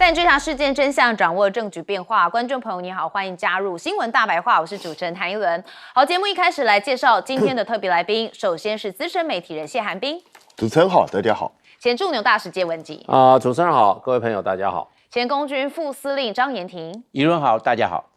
带你追查事件真相，掌握证据变化。观众朋友你好，欢迎加入新闻大白话，我是主持人谭一伦。好，节目一开始来介绍今天的特别来宾，首先是资深媒体人谢寒冰。主持人好，大家好。前驻纽大使谢文吉。主持人好，各位朋友大家好。前空军副司令张延廷。一伦好，大家好。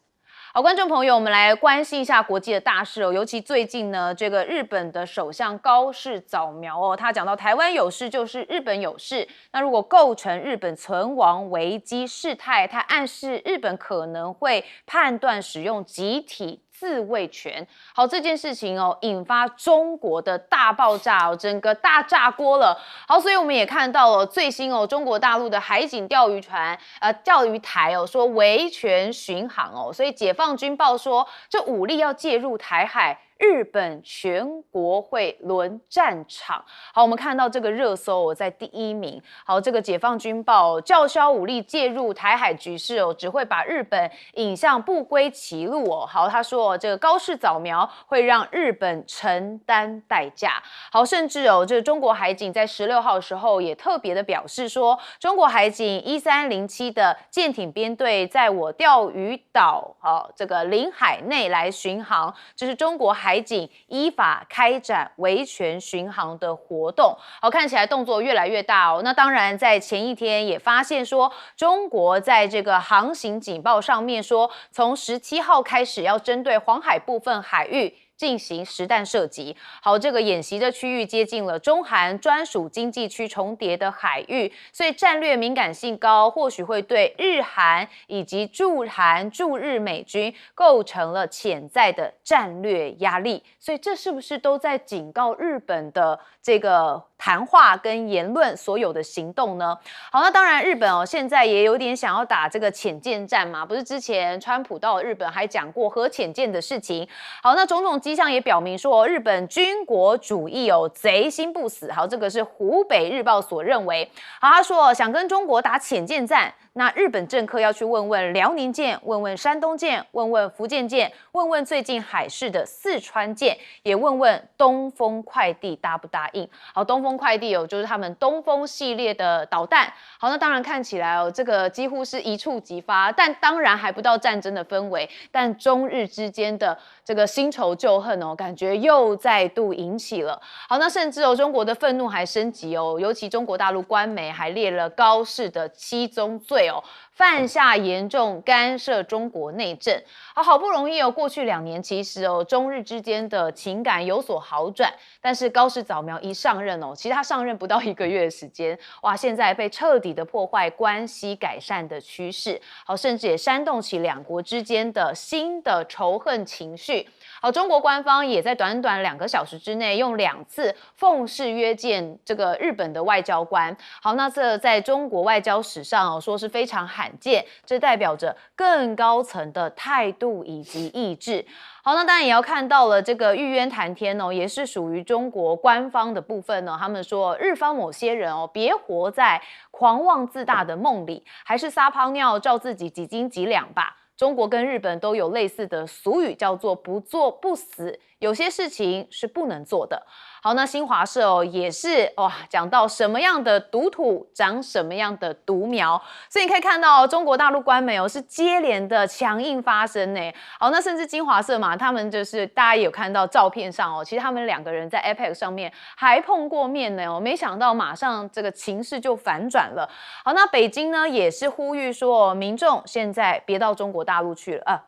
好，观众朋友，我们来关心一下国际的大事哦。尤其最近呢，这个日本的首相高市早苗哦，他讲到台湾有事就是日本有事。那如果构成日本存亡危机事态，他暗示日本可能会判断使用集体自卫权。好，这件事情哦，引发中国的大爆炸哦，整个大炸锅了。好，所以我们也看到了最新哦，中国大陆的海警钓鱼台哦，说维权巡航哦，所以解放军报说这武力要介入台海。日本全国会轮战场。好，我们看到这个热搜哦，在第一名。好，这个解放军报叫嚣武力介入台海局势哦，只会把日本引向不归其路哦。好，他说这个高市早苗会让日本承担代价。好，甚至这个中国海警在16号的时候也特别的表示说，中国海警1307的舰艇编队在我钓鱼岛这个领海内来巡航，这是中国海警依法开展维权巡航的活动。好，看起来动作越来越大哦。那当然，在前一天也发现说，中国在这个航行警报上面说，从17号开始要针对黄海部分海域进行实弹射击。好，这个演习的区域接近了中韩专属经济区重叠的海域，所以战略敏感性高，或许会对日韩以及驻韩驻日美军构成了潜在的战略压力。所以这是不是都在警告日本的这个谈话跟言论所有的行动呢？好，那当然日本现在也有点想要打这个潜舰战嘛，不是之前川普到了日本还讲过核潜舰的事情。好，那种种迹象也表明说，日本军国主义贼心不死。好，这个是湖北日报所认为。好，他说想跟中国打潜舰战，那日本政客要去问问辽宁舰，问问山东舰，问问福建舰，问问最近海事的四川舰，也问问东风快递答不答应。好，东风快递就是他们东风系列的导弹。好，那当然看起来这个几乎是一触即发，但当然还不到战争的氛围，但中日之间的这个新仇旧恨感觉又再度引起了。好，那甚至中国的愤怒还升级尤其中国大陆官媒还列了高市的7宗罪犯下严重干涉中国内政。好不容易过去2年，其实中日之间的情感有所好转，但是高市早苗一上任其实他上任不到1个月的时间，哇，现在被彻底的破坏关系改善的趋势。好，甚至也煽动起两国之间的新的仇恨情绪。好，中国官方也在短短2个小时之内用2次奉侍约见这个日本的外交官。好，那这在中国外交史上说是非常罕见，这代表着更高层的态度以及意志。好，那当然也要看到了这个玉渊谈天也是属于中国官方的部分他们说日方某些人别活在狂妄自大的梦里，还是撒泡尿照自己几斤几两吧。中国跟日本都有类似的俗语，叫做不做不死，有些事情是不能做的。好，那新华社也是讲到什么样的毒土长什么样的毒苗，所以你可以看到中国大陆官媒是接连的强硬发声呢。好，那甚至新华社嘛，他们就是大家也有看到照片上其实他们2个人在 APEC 上面还碰过面呢没想到马上这个情势就反转了。好，那北京呢也是呼吁说民众现在别到中国大陆去了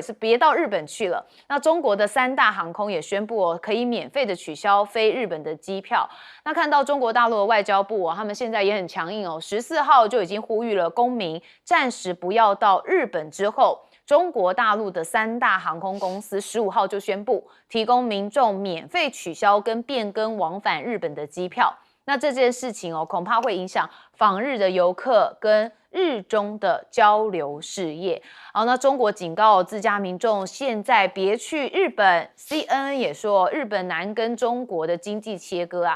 是别到日本去了。那中国的3大航空也宣布可以免费的取消飞日本的机票。那看到中国大陆的外交部他们现在也很强硬14号就已经呼吁了公民暂时不要到日本之后，中国大陆的3大航空公司15号就宣布提供民众免费取消跟变更往返日本的机票。那这件事情恐怕会影响访日的游客跟日中的交流事业。好，那中国警告自家民众现在别去日本。CNN 也说日本难跟中国的经济切割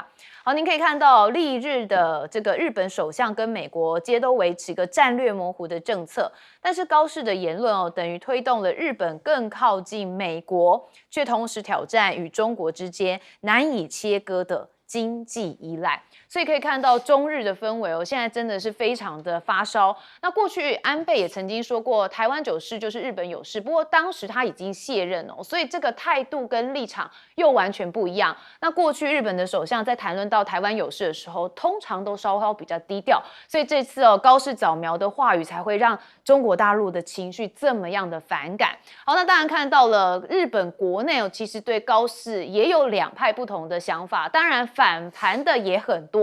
好，您可以看到历日的这个日本首相跟美国皆都维持一个战略模糊的政策，但是高市的言论等于推动了日本更靠近美国，却同时挑战与中国之间难以切割的经济依赖。所以可以看到中日的氛围哦，现在真的是非常的发烧。那过去安倍也曾经说过，台湾有事就是日本有事，不过当时他已经卸任哦，所以这个态度跟立场又完全不一样。那过去日本的首相在谈论到台湾有事的时候，通常都稍稍比较低调，所以这次哦高市早苗的话语才会让中国大陆的情绪这么样的反感。好，那当然看到了日本国内哦，其实对高市也有两派不同的想法，当然反弹的也很多。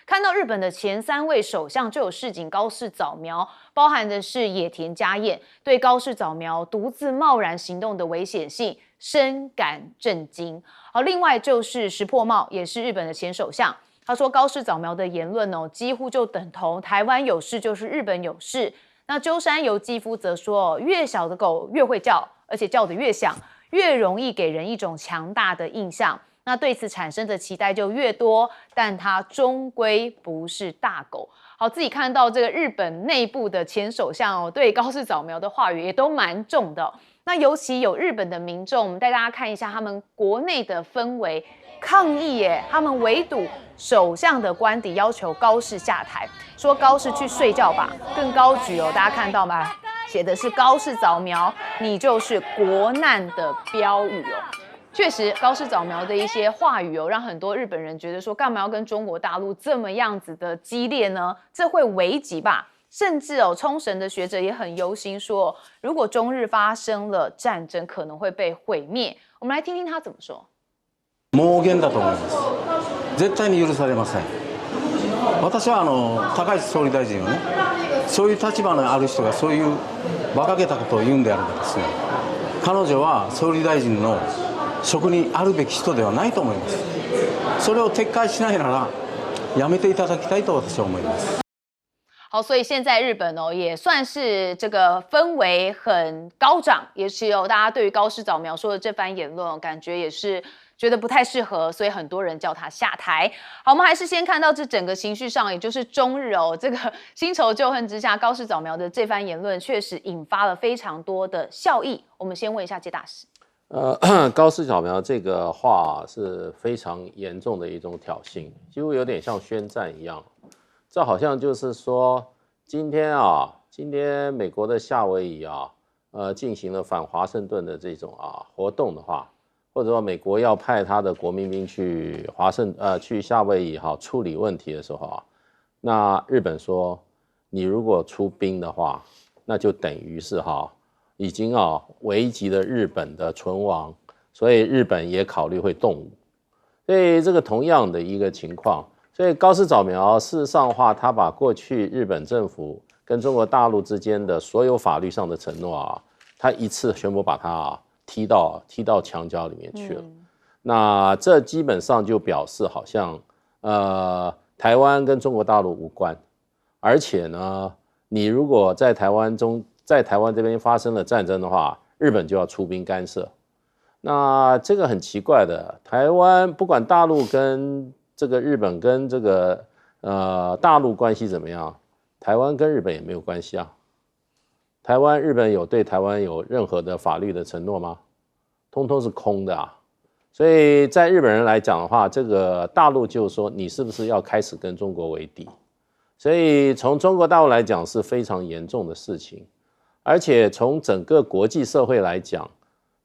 看到日本的前3位首相就有示警高市早苗，包含的是野田佳彦，对高市早苗独自贸然行动的危险性深感震惊。好，另外就是石破茂，也是日本的前首相，他说高市早苗的言论哦，几乎就等同台湾有事就是日本有事。那鸠山由纪夫则说，越小的狗越会叫，而且叫得越响，越容易给人一种强大的印象。那对此产生的期待就越多，但它终归不是大狗。好，自己看到这个日本内部的前首相哦，对高市早苗的话语也都蛮重的。那尤其有日本的民众，我们带大家看一下他们国内的氛围，抗议耶，他们围堵首相的官邸，要求高市下台，说高市去睡觉吧，更高举哦，大家看到吗？写的是高市早苗，你就是国难的标语哦。确实，高市早苗的一些话语让很多日本人觉得说，干嘛要跟中国大陆这么样子的激烈呢？这会危及吧？甚至冲绳的学者也很忧心说，如果中日发生了战争，可能会被毁灭。我们来听听他怎么说。妄言だと思います。絶対に許されません。私は高市総理大臣をね、そういう立場のある人がそういう馬鹿げたことを言うんであればですね、彼女は総理大臣の職にあるべき人ではないと思います。それを撤回しないならやめていただきたいと私は思います。好，所以现在日本也算是这个氛围很高涨，也是大家对于高市早苗说的这番言论感觉也是觉得不太适合，所以很多人叫他下台。好，我们还是先看到这整个情绪上，也就是中日这个新仇旧恨之下，高市早苗的这番言论确实引发了非常多的效益。我们先问一下介大使。高市早苗这个话是非常严重的一种挑衅，几乎有点像宣战一样。这好像就是说，今天美国的夏威夷进行了反华盛顿的这种活动的话，或者说美国要派他的国民兵去去夏威夷处理问题的时候那日本说，你如果出兵的话，那就等于是已经危及了日本的存亡，所以日本也考虑会动武。所以这个同样的一个情况，所以高市早苗事实上的话，他把过去日本政府跟中国大陆之间的所有法律上的承诺他一次全部把它踢到墙角里面去了。那这基本上就表示好像台湾跟中国大陆无关，而且呢，你如果在台湾这边发生了战争的话，日本就要出兵干涉。那这个很奇怪的，台湾不管大陆跟这个日本跟这个大陆关系怎么样，台湾跟日本也没有关系啊。日本有对台湾有任何的法律的承诺吗？通通是空的啊。所以在日本人来讲的话，这个大陆就说你是不是要开始跟中国为敌？所以从中国大陆来讲是非常严重的事情。而且从整个国际社会来讲，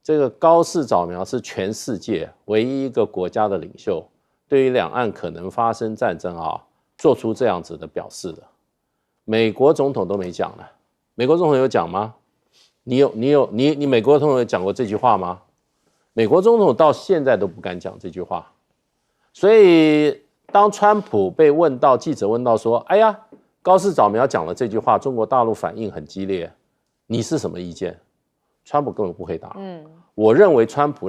这个高市早苗是全世界唯一一个国家的领袖，对于两岸可能发生战争做出这样子的表示的。美国总统都没讲了，美国总统有讲吗？你美国总统有讲过这句话吗？美国总统到现在都不敢讲这句话。所以当川普被问到，记者问到说，哎呀，高市早苗讲了这句话，中国大陆反应很激烈，你是什么意见？川普根本不回答。我认为川普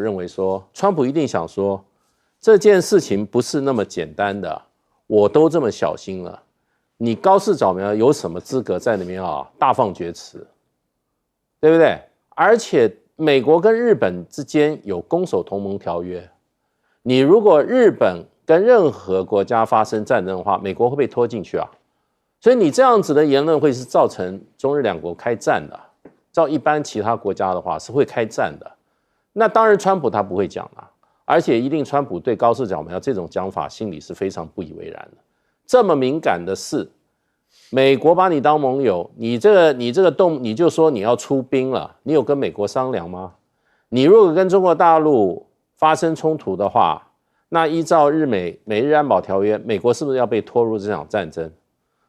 一定想说，这件事情不是那么简单的，我都这么小心了，你高市早苗有什么资格在那边大放厥词，对不对？而且美国跟日本之间有攻守同盟条约，你如果日本跟任何国家发生战争的话，美国会被拖进去所以你这样子的言论会是造成中日两国开战的。照一般其他国家的话是会开战的。那当然川普他不会讲啦，而且一定川普对高市早苗这种讲法心里是非常不以为然的。这么敏感的事，美国把你当盟友，你就说你要出兵了，你有跟美国商量吗？你如果跟中国大陆发生冲突的话，那依照美日安保条约，美国是不是要被拖入这场战争？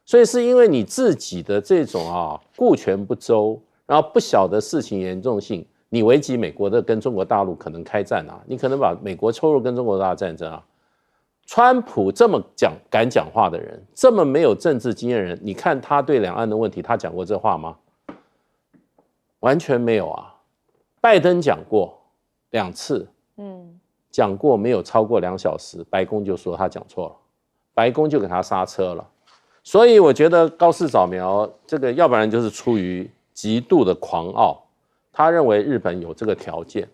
所以是因为你自己的这种顾全不周，然后不晓得事情严重性，你危及美国的跟中国大陆可能开战啊，你可能把美国抽入跟中国大陆战争啊。川普这么敢讲话的人，这么没有政治经验的人，你看他对两岸的问题，他讲过这话吗？完全没有啊。拜登讲过2次，讲过没有超过2小时，白宫就说他讲错了，白宫就给他刹车了。所以我觉得高市早苗这个，要不然就是出于极度的狂傲，他认为日本有这个条件，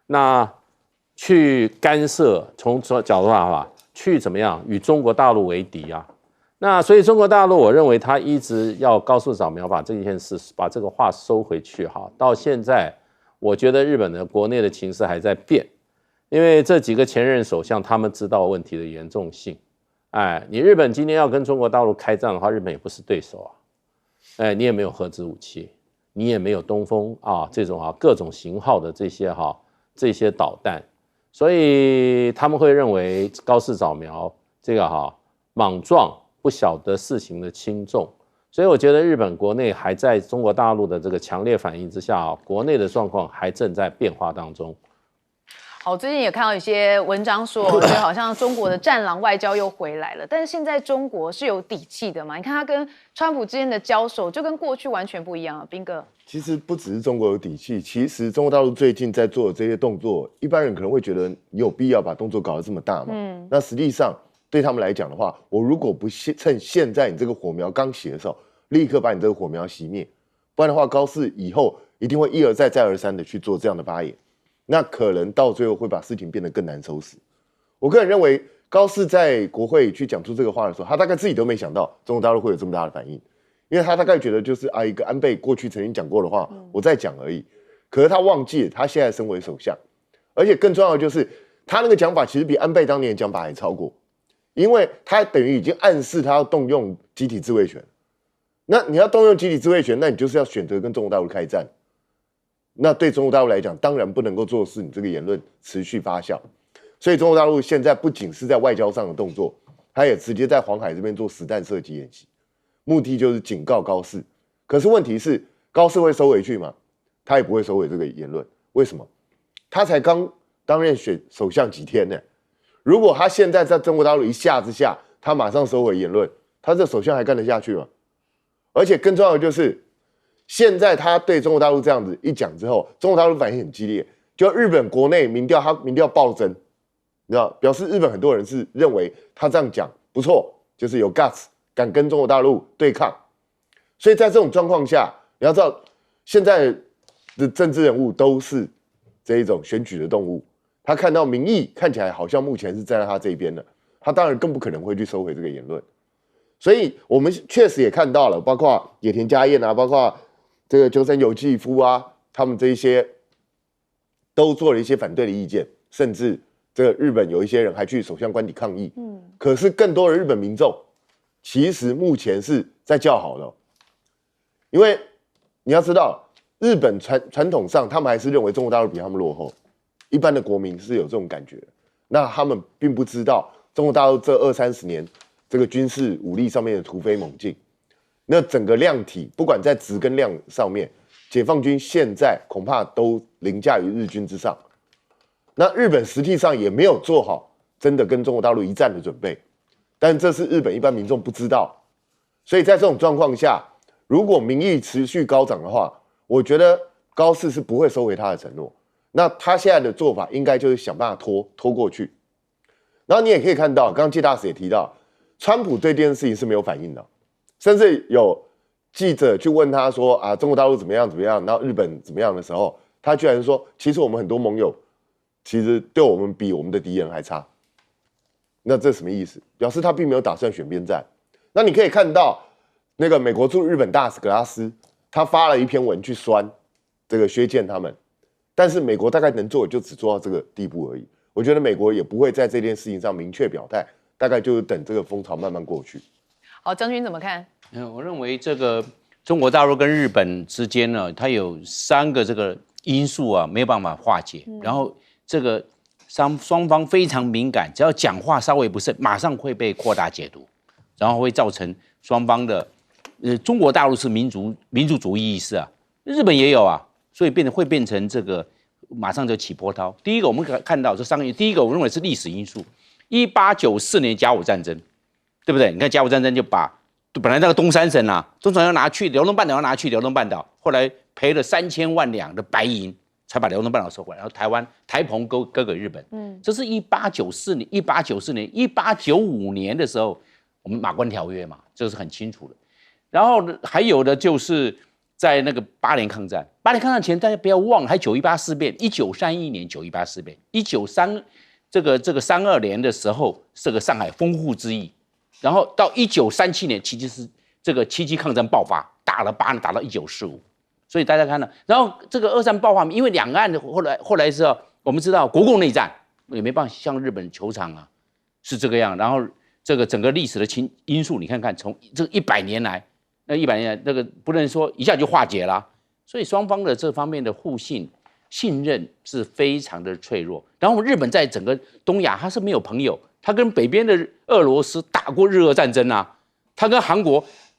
那去干涉，从角度上吧，去怎么样与中国大陆为敌啊？那所以中国大陆，我认为他一直要高市早苗把这件事，把这个话收回去哈。到现在，我觉得日本的国内的情势还在变，因为这几个前任首相他们知道问题的严重性。哎，你日本今天要跟中国大陆开战的话，日本也不是对手啊。哎，你也没有核子武器，你也没有东风这种各种型号的这些导弹，所以他们会认为高市早苗这个莽撞，不晓得事情的轻重。所以我觉得日本国内还在中国大陆的这个强烈反应之下，国内的状况还正在变化当中。好，最近也看到一些文章说，就好像中国的战狼外交又回来了。但是现在中国是有底气的嘛？你看他跟川普之间的交手，就跟过去完全不一样啊，彬哥。其实不只是中国有底气，其实中国大陆最近在做的这些动作，一般人可能会觉得你有必要把动作搞得这么大嘛？那实际上对他们来讲的话，我如果不趁现在你这个火苗刚起的时候，立刻把你这个火苗熄灭，不然的话，高市以后一定会一而再再而三的去做这样的发言。那可能到最后会把事情变得更难收拾。我个人认为，高市在国会去讲出这个话的时候，他大概自己都没想到中国大陆会有这么大的反应，因为他大概觉得就是一个安倍过去曾经讲过的话，我在讲而已。可是他忘记了，他现在身为首相，而且更重要的就是他那个讲法其实比安倍当年的讲法还超过，因为他等于已经暗示他要动用集体自卫权。那你要动用集体自卫权，那你就是要选择跟中国大陆开战。那对中国大陆来讲，当然不能够做事，你这个言论持续发酵。所以中国大陆现在不仅是在外交上的动作，他也直接在黄海这边做实弹射击演习，目的就是警告高市。可是问题是，高市会收回去吗？他也不会收回这个言论。为什么？他才刚担任首相几天呢？如果他现在在中国大陆一下之下，他马上收回言论，他这首相还干得下去吗？而且更重要的就是，现在他对中国大陆这样子一讲之后，中国大陆反应很激烈，就日本国内民调，他民调暴增，你知道，表示日本很多人是认为他这样讲不错，就是有 guts， 敢跟中国大陆对抗。所以在这种状况下，你要知道，现在的政治人物都是这一种选举的动物，他看到民意看起来好像目前是站在他这边的，他当然更不可能会去收回这个言论。所以我们确实也看到了，包括野田佳彦啊，包括这个鸠山由纪夫啊，他们这一些都做了一些反对的意见，甚至这个日本有一些人还去首相官邸抗议。可是更多的日本民众其实目前是在叫好的，因为你要知道，日本传统上他们还是认为中国大陆比他们落后，一般的国民是有这种感觉。那他们并不知道中国大陆这20-30年这个军事武力上面的突飞猛进。那整个量体，不管在质跟量上面，解放军现在恐怕都凌驾于日军之上。那日本实际上也没有做好真的跟中国大陆一战的准备，但这是日本一般民众不知道。所以在这种状况下，如果民意持续高涨的话，我觉得高市是不会收回他的承诺。那他现在的做法应该就是想办法拖过去。然后你也可以看到，刚刚介大使也提到，川普对这件事情是没有反应的。甚至有记者去问他说中国大陆怎么样怎么样，然后日本怎么样的时候，他居然说，其实我们很多盟友其实对我们比我们的敌人还差。那这什么意思？表示他并没有打算选边站。那你可以看到，那个美国驻日本大使格拉斯，他发了一篇文去酸这个薛健他们，但是美国大概能做的就只做到这个地步而已。我觉得美国也不会在这件事情上明确表态，大概就是等这个风潮慢慢过去。好，将军怎么看？我认为这个中国大陆跟日本之间呢，它有3个这个因素啊，没有办法化解。然后这个双方非常敏感，只要讲话稍微不慎，马上会被扩大解读，然后会造成双方的中国大陆是民族主义意识啊，日本也有啊，所以会变成这个马上就起波涛。第一个我们看到这3个，第一个我认为是历史因素，1894年甲午战争。对不对？你看甲午战争就把本来那个东三省啊，东三省要拿去辽东半岛，要拿去辽东半岛，后来赔了3000万两的白银，才把辽东半岛收回来，然后台澎割给日本。这是1894年、1895年的时候，我们马关条约嘛，这是很清楚的。然后还有的就是在那个8年抗战，前大家不要忘了，还918事变，1931年918事变，1932年的时候，这个上海汾沪之役。然后到1937年，其实是这个7·7抗战爆发，打了8年，打到1945，所以大家看到，然后这个2战爆发，因为两岸后来是我们知道国共内战也没办法向日本求偿啊，是这个样。然后这个整个历史的因素，你看看从这100年来，那个不能说一下就化解了，所以双方的这方面的信任是非常的脆弱。然后日本在整个东亚它是没有朋友。他跟北边的俄罗斯打过日俄战争啊，他跟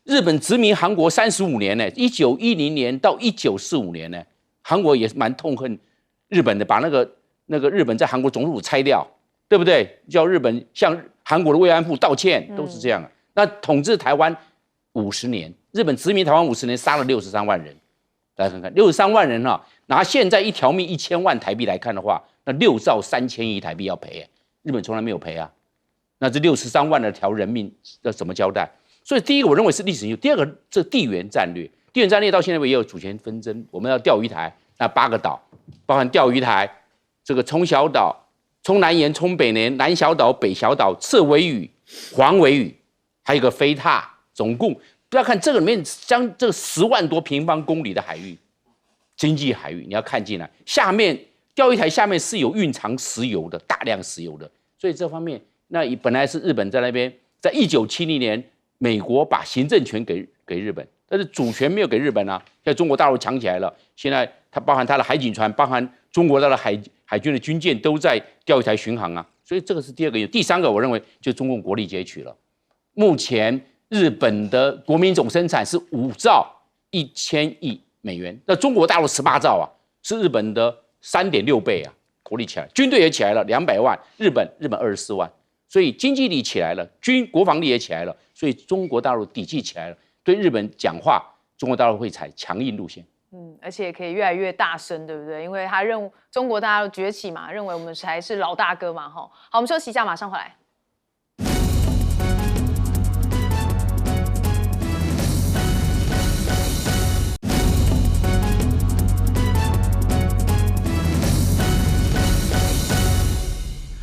日本殖民韩国35年呢，1910年到1945年呢，韩国也是蛮痛恨日本的，把那个日本在韩国总督府拆掉，对不对？叫日本向韩国的慰安妇道歉，都是这样。那统治台湾50年，日本殖民台湾50年，杀了63万人，大家看看63万人啊，拿现在一条命1000万台币来看的话，那6兆3千亿台币要赔。日本从来没有赔啊，那这63万的条人命要怎么交代？所以第一个我认为是历史因素，第二个这地缘战略，到现在也有主权纷争，我们要钓鱼台，那8个岛，包含钓鱼台、这个冲小岛、冲南岩、冲北岩、南小岛、北小岛、赤尾屿、黄尾屿，还有一个飞踏，总共不要看这个里面将这个10万多平方公里的海域，经济海域，你要看进来，下面。钓鱼台下面是有蕴藏石油的，大量石油的，所以这方面，那本来是日本在那边，在1970年，美国把行政权给日本，但是主权没有给日本啊。现在中国大陆强起来了，现在它包含它的海警船，包含中国的海军的军舰都在钓鱼台巡航啊，所以这个是第2个。第3个，我认为就中共国力拮据了。目前日本的国民总生产是5兆1000亿美元，那中国大陆18兆啊，是日本的3.6倍啊，国力起来，军队也起来了200万，日本24万，所以经济力起来了，国防力也起来了，所以中国大陆底气起来了，对日本讲话，中国大陆会采强硬路线。而且可以越来越大声，对不对？因为他中国大陆崛起嘛，认为我们才是老大哥嘛，好，我们休息一下，马上回来。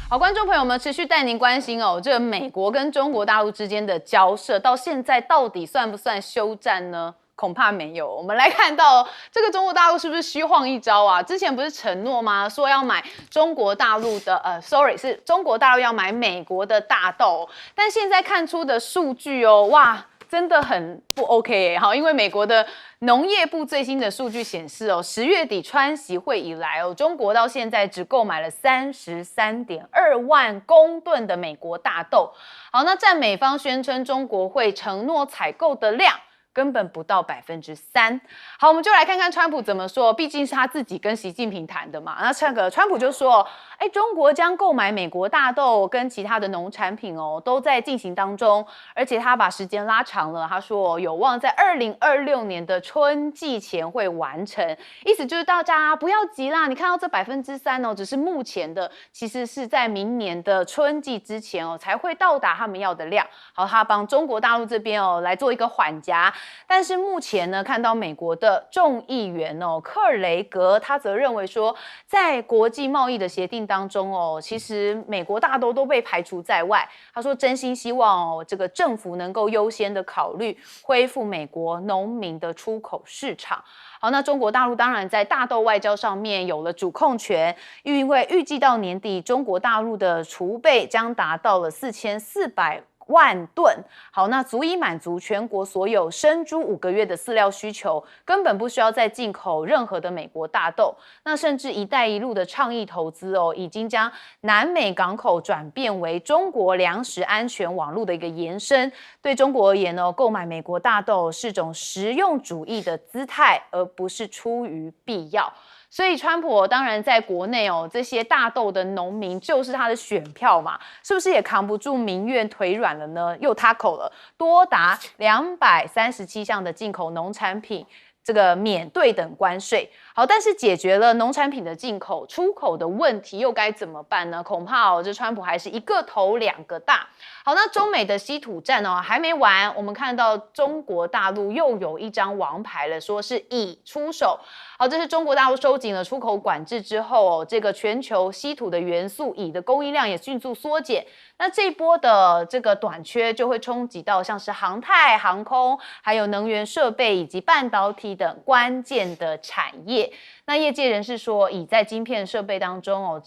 好，观众朋友们，持续带您关心哦，这个美国跟中国大陆之间的交涉，到现在到底算不算休战呢？恐怕没有。我们来看到这个中国大陆是不是虚晃一招啊？之前不是承诺吗？说要买中国大陆的是中国大陆要买美国的大豆，但现在看出的数据哦，哇，真的很不 OK 好，因为美国的农业部最新的数据显示哦，10月底川习会以来哦，中国到现在只购买了33.2万公吨的美国大豆。好，那占美方宣称中国会承诺采购的量根本不到3%。好，我们就来看看川普怎么说，毕竟是他自己跟习近平谈的嘛。那川普就说，中国将购买美国大豆跟其他的农产品哦，都在进行当中，而且他把时间拉长了。他说有望在2026年的春季前会完成，意思就是大家不要急啦。你看到这3%哦，只是目前的，其实是在明年的春季之前哦才会到达他们要的量。好，他帮中国大陆这边哦来做一个缓夹。但是目前呢，看到美国的众议员克尔雷格他则认为说，在国际贸易的协定当中其实美国大豆都被排除在外。他说真心希望这个政府能够优先的考虑恢复美国农民的出口市场。好，那中国大陆当然在大豆外交上面有了主控权，因为预计到年底，中国大陆的储备将达到了4400万吨，好，那足以满足全国所有生猪5个月的饲料需求，根本不需要再进口任何的美国大豆。那甚至“一带一路”的倡议投资已经将南美港口转变为中国粮食安全网络的一个延伸。对中国而言购买美国大豆是种实用主义的姿态，而不是出于必要。所以川普当然在国内这些大豆的农民就是他的选票嘛，是不是也扛不住民怨腿软了呢？又他口了多达237项的进口农产品这个免对等关税。好，但是解决了农产品的进口出口的问题，又该怎么办呢？恐怕这川普还是一个头两个大。好，那中美的稀土战还没完，我们看到中国大陆又有一张王牌了，说是以出手。好，这是中国大陆收紧了出口管制之后这个全球稀土的元素以的供应量也迅速缩减。那这一波的这个短缺就会冲击到像是航太、航空，还有能源设备以及半导体等关键的产业。那业界人士说，以在晶片设备当中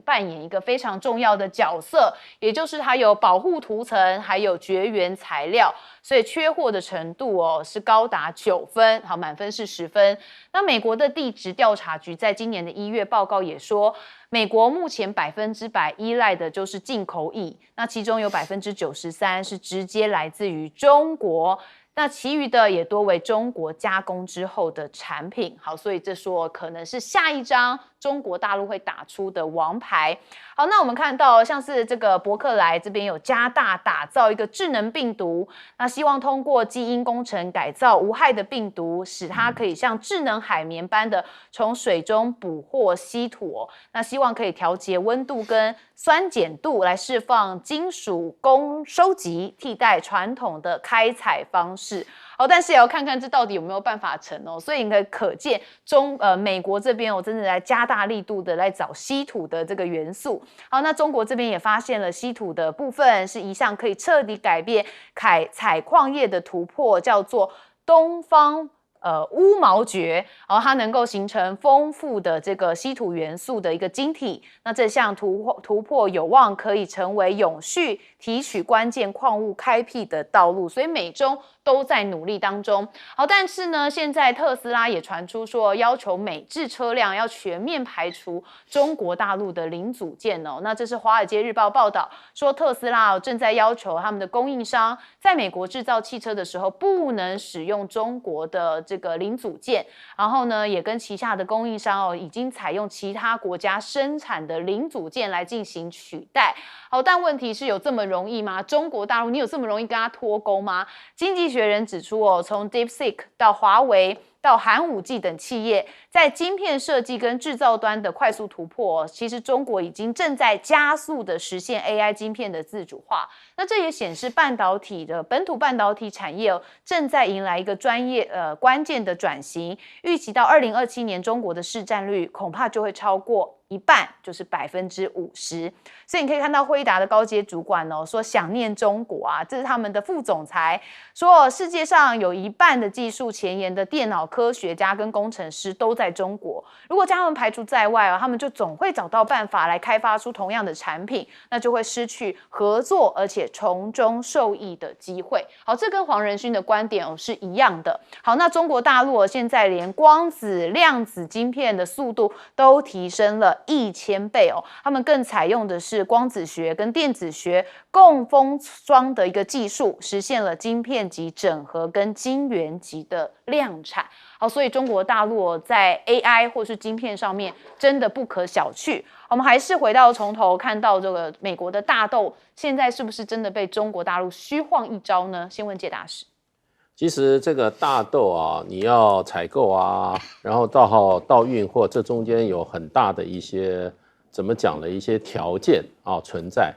扮演一个非常重要的角色，也就是它有保护涂层，还有绝缘材料，所以缺货的程度是高达9分，好，满分是10分。那美国的地质调查局在今年的1月报告也说，美国目前100%依赖的就是进口铀，那其中有93%是直接来自于中国。那其余的也多为中国加工之后的产品。好，所以这说可能是下一张中国大陆会打出的王牌。好，那我们看到像是这个伯克莱这边有加大打造一个智能病毒，那希望通过基因工程改造无害的病毒，使它可以像智能海绵般的从水中捕获稀土那希望可以调节温度跟酸碱度来释放金属供收集，替代传统的开采方式。好，但是也要看看这到底有没有办法成所以你可见美国这边真的来加大力度的来找稀土的这个元素。好，那中国这边也发现了稀土的部分是一项可以彻底改变采矿业的突破，叫做东方乌毛蕨，然后它能够形成丰富的这个稀土元素的一个晶体。那这项突破有望可以成为永续提取关键矿物开辟的道路，所以美中都在努力当中。好，但是呢，现在特斯拉也传出说要求美制车辆要全面排除中国大陆的零组件那这是《华尔街日报》报道说，特斯拉正在要求他们的供应商在美国制造汽车的时候不能使用中国的这个零组件，然后呢，也跟旗下的供应商已经采用其他国家生产的零组件来进行取代。好，但问题是有这么容易吗？中国大陆你有这么容易跟他脱钩吗？经济学人指出从 DeepSeek 到华为到寒武纪等企业，在晶片设计跟制造端的快速突破其实中国已经正在加速的实现 AI 晶片的自主化。那这也显示本土半导体产业正在迎来一个关键的转型。预期到2027年，中国的市占率恐怕就会超过一半，就是50%。所以你可以看到辉达的高阶主管说想念中国这是他们的副总裁说，世界上有一半的技术前沿的电脑科学家跟工程师都在中国，如果将他们排除在外他们就总会找到办法来开发出同样的产品，那就会失去合作而且从中受益的机会。好，这跟黄仁勋的观点是一样的。好，那中国大陆现在连光子、量子晶片的速度都提升了1000倍他们更采用的是光子学跟电子学共封装的一个技术，实现了晶片级整合跟晶圆级的量产。好，所以中国大陆在 AI 或是晶片上面真的不可小觑。我们还是回到从头看到这个美国的大豆，现在是不是真的被中国大陆虚晃一招呢？先问介大使。其实这个大豆你要采购然后到运货，这中间有很大的一些怎么讲的一些条件存在。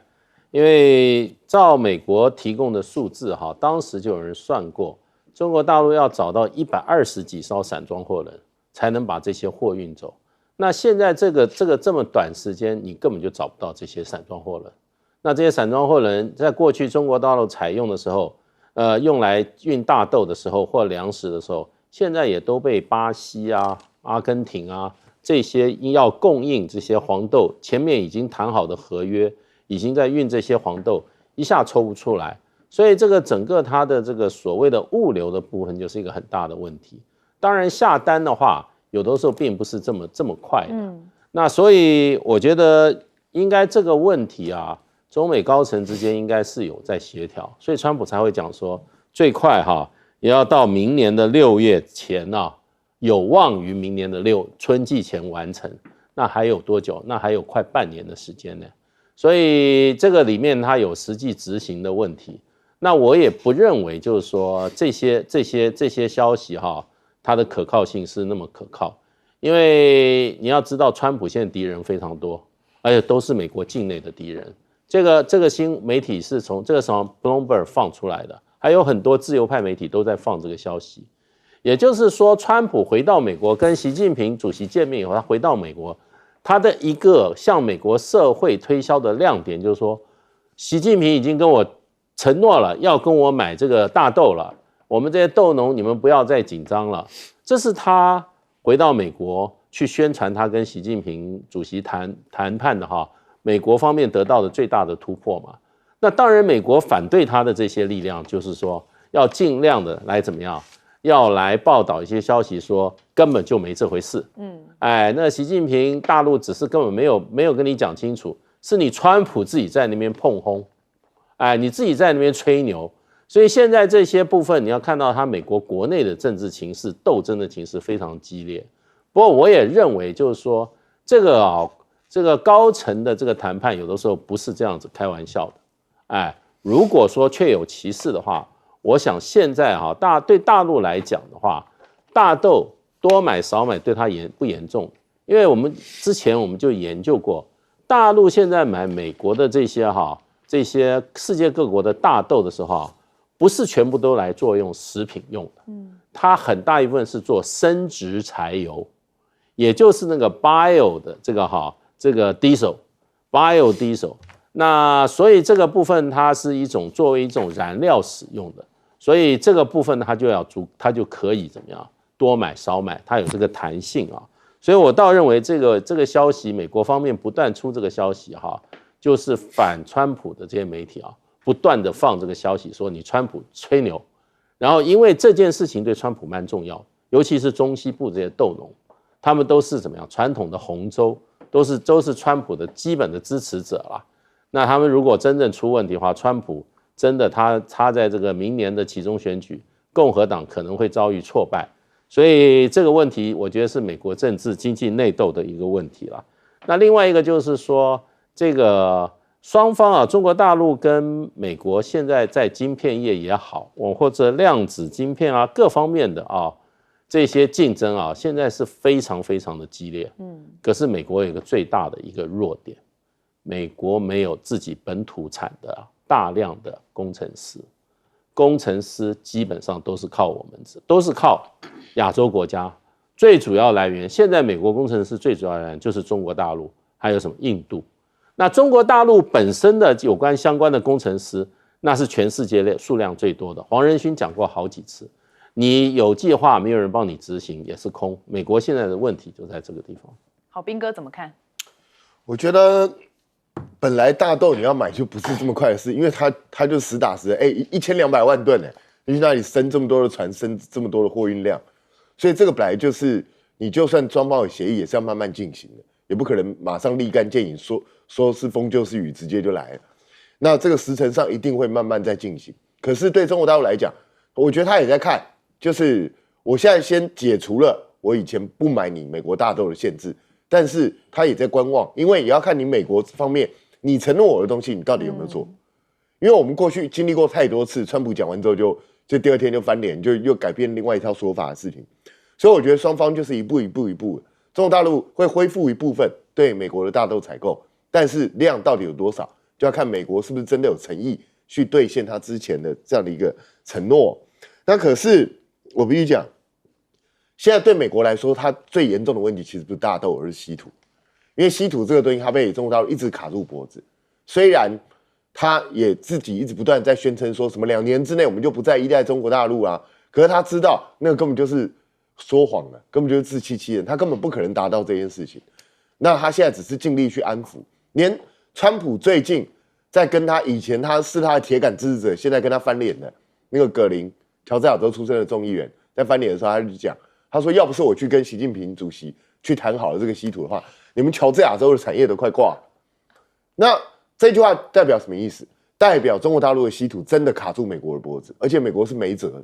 因为照美国提供的数字当时就有人算过，中国大陆要找到120几艘散装货轮，才能把这些货运走。那现在这个这么短时间，你根本就找不到这些散装货轮。那这些散装货轮在过去中国大陆采用的时候，用来运大豆的时候或粮食的时候，现在也都被巴西啊、阿根廷啊这些要供应这些黄豆，前面已经谈好的合约，已经在运这些黄豆，一下抽不出来。所以这个整个它的这个所谓的物流的部分就是一个很大的问题。当然下单的话，有的时候并不是这么快的。那所以我觉得应该这个问题啊，中美高层之间应该是有在协调，所以川普才会讲说最快也要到明年的6月前有望于明年的春季前完成。那还有多久？那还有快半年的时间呢。所以这个里面它有实际执行的问题。那我也不认为就是说这些消息它的可靠性是那么可靠，因为你要知道川普现在敌人非常多，而且都是美国境内的敌人。这个新媒体是从 Bloomberg 放出来的，还有很多自由派媒体都在放这个消息。也就是说，川普回到美国跟习近平主席见面以后，他回到美国，他的一个向美国社会推销的亮点就是说，习近平已经跟我承诺了要跟我买这个大豆了，我们这些豆农你们不要再紧张了。这是他回到美国去宣传他跟习近平主席谈判的美国方面得到的最大的突破嘛。那当然美国反对他的这些力量就是说要尽量的来怎么样，要来报道一些消息说根本就没这回事。那习近平大陆只是根本没有跟你讲清楚，是你川普自己在那边碰轰，你自己在那边吹牛。所以现在这些部分你要看到他美国国内的政治情势斗争的情势非常激烈。不过我也认为就是说这个高层的这个谈判有的时候不是这样子开玩笑的。如果说确有其事的话，我想现在对大陆来讲的话，大豆多买少买对它不严重，因为我们之前我们就研究过，大陆现在买美国的这些世界各国的大豆的时候不是全部都来做用食品用的，它很大一部分是做生质柴油，也就是那个 bio 的这个 biodiesel。那所以这个部分它是作为一种燃料使用的，所以这个部分它就可以怎么样多买少买，它有这个弹性所以我倒认为这个消息，美国方面不断出这个消息就是反川普的这些媒体不断的放这个消息说你川普吹牛，然后因为这件事情对川普蛮重要，尤其是中西部这些豆农，他们都是怎么样传统的红州，都是川普的基本的支持者啦。那他们如果真正出问题的话，川普真的他在这个明年的期中选举，共和党可能会遭遇挫败，所以这个问题我觉得是美国政治经济内斗的一个问题啦。那另外一个就是说这个双方中国大陆跟美国现在在晶片业也好，或者量子晶片各方面的这些竞争现在是非常非常的激烈。可是美国有一个最大的一个弱点，美国没有自己本土产的大量的工程师基本上都是靠都是靠亚洲国家，最主要来源现在美国工程师最主要来源就是中国大陆，还有什么印度。那中国大陆本身的有关相关的工程师，那是全世界数量最多的。黄仁勋讲过好几次，你有计划没有人帮你执行也是空。美国现在的问题就在这个地方。好，彬哥怎么看？我觉得本来大豆你要买就不是这么快的事，因为它就实打实的，1200万吨你去那里生这么多的船，生这么多的货运量，所以这个本来就是你就算双方有协议，也是要慢慢进行的，也不可能马上立竿见影，说是风就是雨，直接就来了。那这个时程上一定会慢慢在进行。可是对中国大陆来讲，我觉得他也在看，就是我现在先解除了我以前不买你美国大豆的限制，但是他也在观望，因为也要看你美国方面，你承诺我的东西，你到底有没有做？因为我们过去经历过太多次，川普讲完之后就第二天就翻脸，就又改变另外一套说法的事情。所以我觉得双方就是一步，中国大陆会恢复一部分对美国的大豆采购，但是量到底有多少，就要看美国是不是真的有诚意去兑现他之前的这样的一个承诺。那可是我必须讲，现在对美国来说，它最严重的问题其实不是大豆，而是稀土。因为稀土这个东西，它被中国大陆一直卡住脖子。虽然他也自己一直不断在宣称说什么2年之内我们就不再依赖中国大陆啊，可是他知道那个根本就是说谎了，根本就是自欺欺人，他根本不可能达到这件事情。那他现在只是尽力去安抚，连川普最近在跟他以前他是他的铁杆支持者，现在跟他翻脸的那个葛林，乔治亚州出生的众议员，在翻脸的时候他就讲，他说要不是我去跟习近平主席去谈好了这个稀土的话，你们乔治亚州的产业都快挂了。那这句话代表什么意思？代表中国大陆的稀土真的卡住美国的脖子，而且美国是没辙的，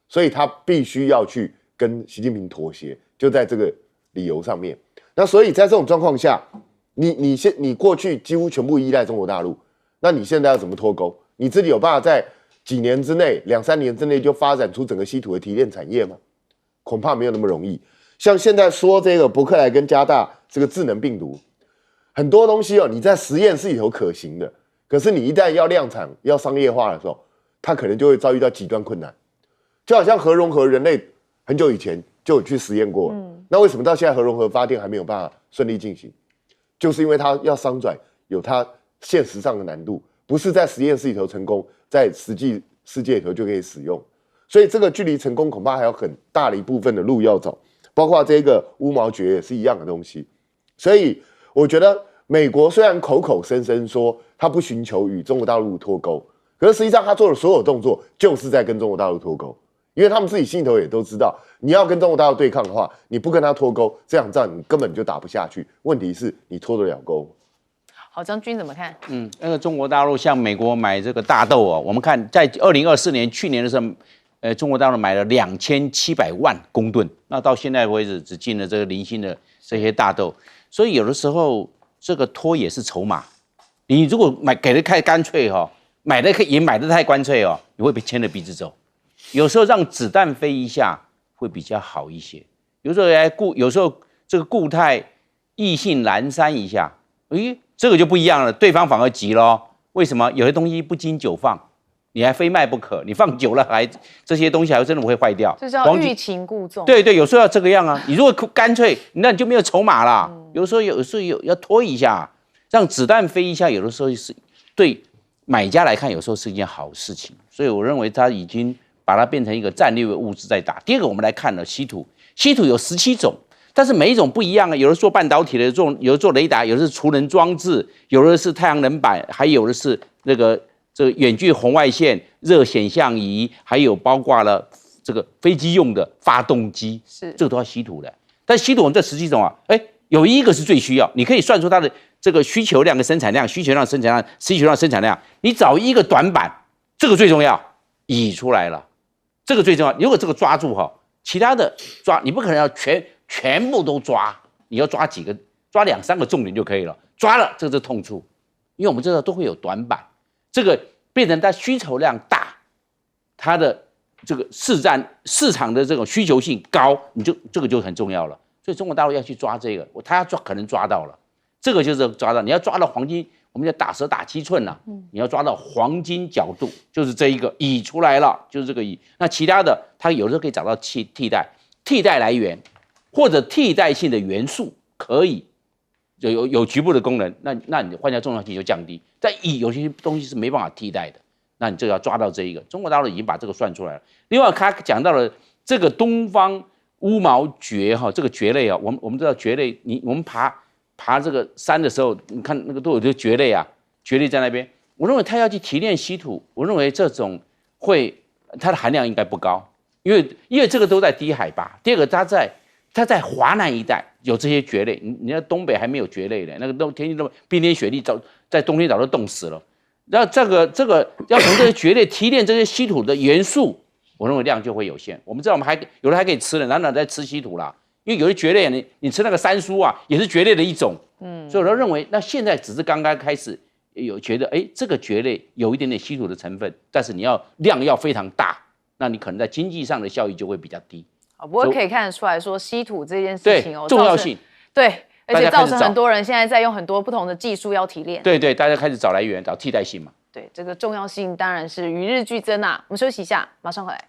所以他必须要去跟习近平妥协，就在这个理由上面。那所以在这种状况下，你过去几乎全部依赖中国大陆，那你现在要怎么脱钩？你自己有办法在几年之内、2-3年之内就发展出整个稀土的提炼产业吗？恐怕没有那么容易。像现在说这个伯克莱跟加大这个智能病毒，很多东西你在实验室里头可行的，可是你一旦要量产、要商业化的时候，它可能就会遭遇到极端困难。就好像核融合，人类很久以前就有去实验过，那为什么到现在核融合发电还没有办法顺利进行？就是因为它要商转，有它现实上的难度，不是在实验室里头成功，在实际世界里头就可以使用。所以这个距离成功恐怕还有很大的一部分的路要走，包括这个乌毛蕨也是一样的东西。所以我觉得美国虽然口口声声说他不寻求与中国大陆脱钩，可是实际上他做的所有动作就是在跟中国大陆脱钩，因为他们自己心里头也都知道，你要跟中国大陆对抗的话，你不跟他脱钩，这场仗你根本就打不下去。问题是你脱得了钩。好，将军怎么看？那个中国大陆向美国买这个大豆我们看在2024年去年的时候，中国大陆买了2700万公吨，那到现在为止只进了这个零星的这些大豆，所以有的时候这个拖也是筹码。你如果给的太干脆买的太干脆你会被牵着鼻子走。有时候让子弹飞一下会比较好一些，有时候这个固态意兴阑珊一下，这个就不一样了，对方反而急了。为什么？有些东西不经久放，你还非卖不可，你放久了这些东西还真的会坏掉。这叫欲擒故纵。对，有时候要这个样啊。你如果干脆，那你就没有筹码啦。有时候要拖一下，让子弹飞一下，有的时候是对买家来看，有时候是一件好事情。所以我认为他已经把它变成一个战略物资在打。第二个，我们来看了稀土有17种，但是每一种不一样啊。有的做半导体的，有的做雷达，有的是储能装置，有的是太阳能板，还有的是这个远距红外线、热显像仪，还有包括了这个飞机用的发动机，是这个都要稀土的。但稀土我们这17种有一个是最需要，你可以算出它的这个需求量跟生产量，需求量、生产量、需求量、生产量，你找一个短板，这个最重要，移出来了。这个最重要，如果这个抓住其他的抓你不可能要全部都抓，你要抓几个，抓2-3个重点就可以了。抓了这个是痛处，因为我们知道都会有短板，这个变成它需求量大，它的这个市场的这种需求性高，这个就很重要了。所以中国大陆要去抓这个，他要抓可能抓到了，这个就是抓到，你要抓到黄金。我们叫打蛇打7寸你要抓到黄金角度，就是这一个乙出来了，就是这个乙。那其他的，它有时候可以找到替代来源，或者替代性的元素，可以有局部的功能，那你换下重要性就降低。但乙有些东西是没办法替代的，那你就要抓到这一个。中国大陆已经把这个算出来了。另外，他讲到了这个东方乌毛蕨这个蕨类我们知道蕨类，我们爬这个山的时候，你看那个都有这个蕨类蕨类在那边。我认为他要去提炼稀土，我认为这种它的含量应该不高，因为这个都在低海拔。第二个，它在华南一带有这些蕨类，你看东北还没有蕨类的，那个天气那么冰天雪地，在冬天早就冻死了。然后这个要从这些蕨类提炼这些稀土的元素，我认为量就会有限。我们知道有的还可以吃的，哪在吃稀土啦？因为有些蕨类你吃那个山苏也是蕨类的一种，所以我认为那现在只是刚刚开始有觉得，这个蕨类有一点点稀土的成分，但是你量要非常大，那你可能在经济上的效益就会比较低。不过可以看得出来说，稀土这件事情重要性，对，而且造成很多人现在在用很多不同的技术要提炼，对，大家开始找来源，找替代性嘛。对，这个重要性当然是与日俱增啊。我们休息一下，马上回来。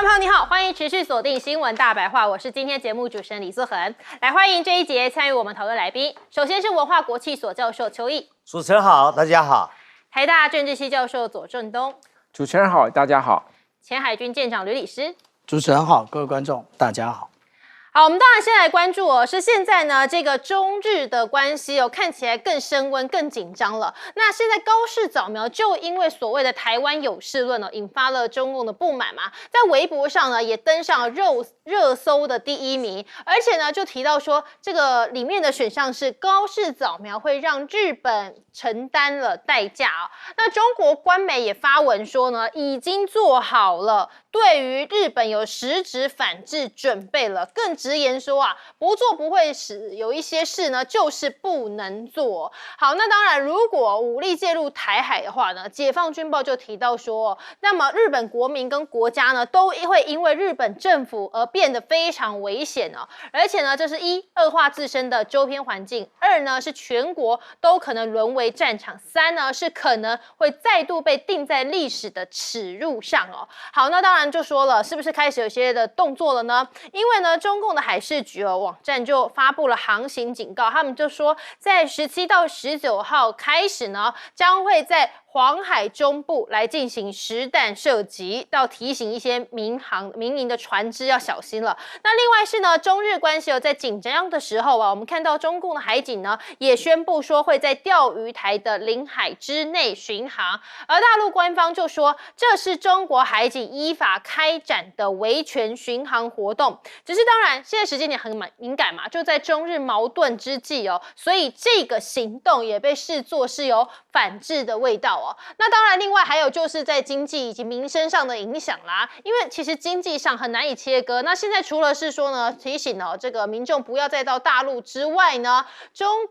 众朋友你好，欢迎持续锁定新闻大白话，我是今天节目主持人李素恒，来欢迎这一节参与我们讨论来宾。首先是文化国际所教授邱毅，主持人好，大家好。台大政治系教授左正东，主持人好，大家好。前海军舰长吕礼师，主持人好，各位观众大家好。好，我们当然先来关注是现在呢这个中日的关系看起来更升温、更紧张了。那现在高市早苗就因为所谓的台湾有事论引发了中共的不满嘛，在微博上呢也登上了热搜的第1名，而且呢就提到说这个里面的选项是高市早苗会让日本承担了代价那中国官媒也发文说呢，已经做好了对于日本有实质反制准备了，更直言说不做不会死，有一些事呢就是不能做。好，那当然如果武力介入台海的话呢，解放军报就提到说那么日本国民跟国家呢都会因为日本政府而变得非常危险而且呢这是1恶化自身的周边环境，2呢是全国都可能沦为战场，3呢是可能会再度被定在历史的耻辱上好，那当然就说了，是不是开始有些的动作了呢？因为呢中共的海事局网站就发布了航行警告，他们就说在17到19号开始呢，将会在黄海中部来进行实弹射击，到提醒一些民营的船只要小心了。那另外是呢，中日关系在紧张的时候我们看到中共的海警呢也宣布说会在钓鱼台的领海之内巡航，而大陆官方就说这是中国海警依法开展的维权巡航活动。只是当然现在时间点很敏感嘛，就在中日矛盾之际所以这个行动也被视作是有反制的味道那当然另外还有就是在经济以及民生上的影响啦，因为其实经济上很难以切割。那现在除了是说呢提醒这个民众不要再到大陆之外呢，中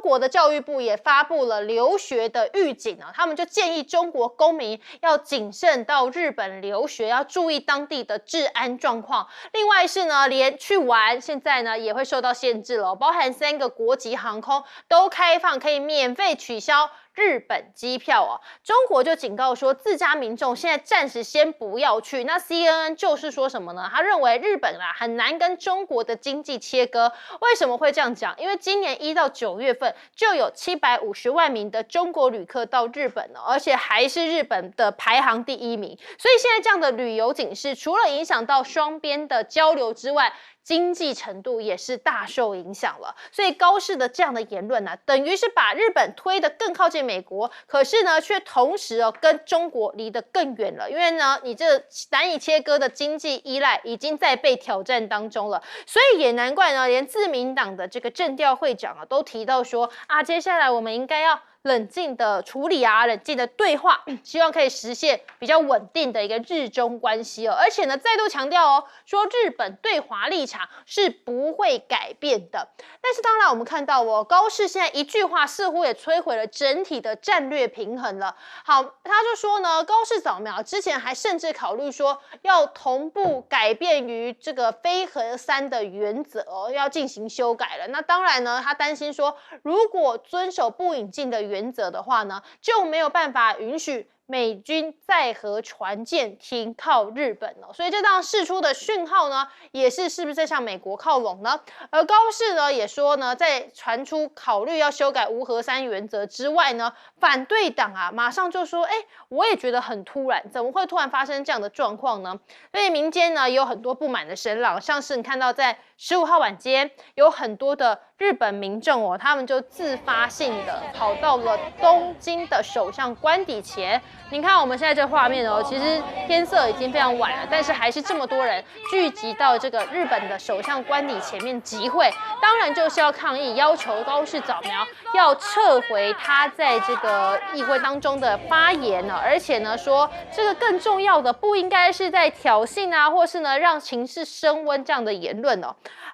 国的教育部也发布了留学的预警他们就建议中国公民要谨慎到日本留学，要注意当地的治安状况。另外是呢连去玩现在呢也会受到限制了，包含3个国籍航空都开放可以免费取消日本机票中国就警告说自家民众现在暂时先不要去。那 CNN 就是说什么呢？他认为日本很难跟中国的经济切割。为什么会这样讲？因为今年1到9月份就有750万名的中国旅客到日本而且还是日本的排行第1名。所以现在这样的旅游警示，除了影响到双边的交流之外，经济程度也是大受影响了。所以高市的这样的言论等于是把日本推得更靠近美国，可是呢却同时跟中国离得更远了。因为呢你这难以切割的经济依赖已经在被挑战当中了。所以也难怪呢连自民党的这个政调会长都提到说接下来我们应该要冷静的处理冷静的对话，希望可以实现比较稳定的一个日中关系而且呢再度强调说日本对华立场是不会改变的。但是当然我们看到高市现在一句话似乎也摧毁了整体的战略平衡了。好，他就说呢高市早苗之前还甚至考虑说要同步改变于这个非核三的原则要进行修改了。那当然呢他担心说如果遵守不引进的原则的话呢，就没有办法允许美军载荷船舰停靠日本所以这当释出的讯号呢，也是不是在向美国靠拢呢？而高市呢也说呢，在传出考虑要修改无核三原则之外呢，反对党马上就说，我也觉得很突然，怎么会突然发生这样的状况呢？所以民间呢也有很多不满的声浪，像是你看到在15号晚间，有很多的日本民众他们就自发性的跑到了东京的首相官邸前。你看我们现在这画面其实天色已经非常晚了，但是还是这么多人聚集到这个日本的首相官邸前面集会，当然就是要抗议，要求高市早苗要撤回他在这个议会当中的发言而且呢说这个更重要的不应该是在挑衅或是呢让情势升温这样的言论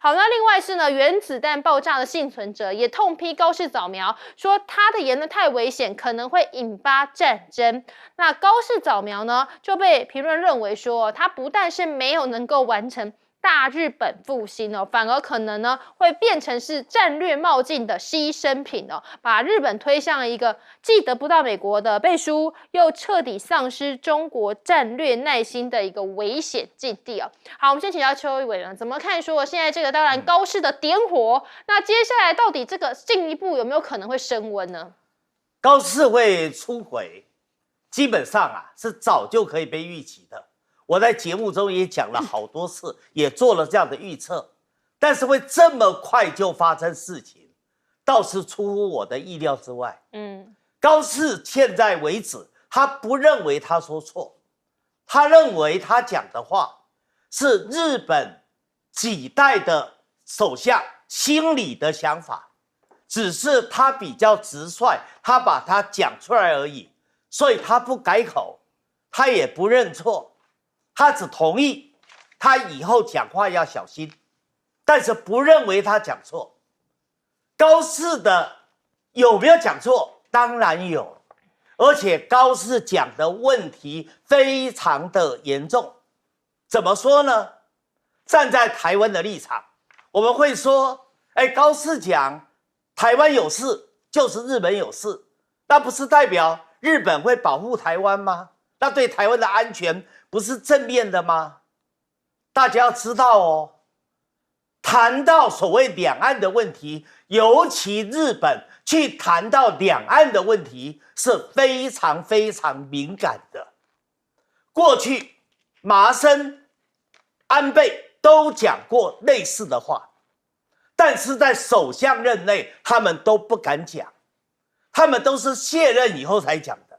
好，那另外是呢原子弹爆炸的幸存者也痛批高市早苗，说他的言论太危险，可能会引发战争。那高市早苗呢就被评论认为说他不但是没有能够完成大日本复兴哦，反而可能呢会变成是战略冒进的牺牲品哦，把日本推向一个既得不到美国的背书，又彻底丧失中国战略耐心的一个危险境地哦。好，我们先请教邱委员怎么看说现在这个当然高市的点火，那接下来到底这个进一步有没有可能会升温呢？高市会出轨，基本上是早就可以被预期的。我在节目中也讲了好多次，也做了这样的预测，但是会这么快就发生事情，倒是出乎我的意料之外。高市现在为止，他不认为他说错，他认为他讲的话是日本几代的首相心里的想法，只是他比较直率，他把它讲出来而已，所以他不改口，他也不认错。他只同意他以后讲话要小心，但是不认为他讲错。高市的有没有讲错？当然有，而且高市讲的问题非常的严重。怎么说呢？站在台湾的立场，我们会说，高市讲台湾有事就是日本有事，那不是代表日本会保护台湾吗？那对台湾的安全不是正面的吗？大家要知道哦，谈到所谓两岸的问题，尤其日本去谈到两岸的问题是非常非常敏感的。过去麻生、安倍都讲过类似的话，但是在首相任内他们都不敢讲，他们都是卸任以后才讲的。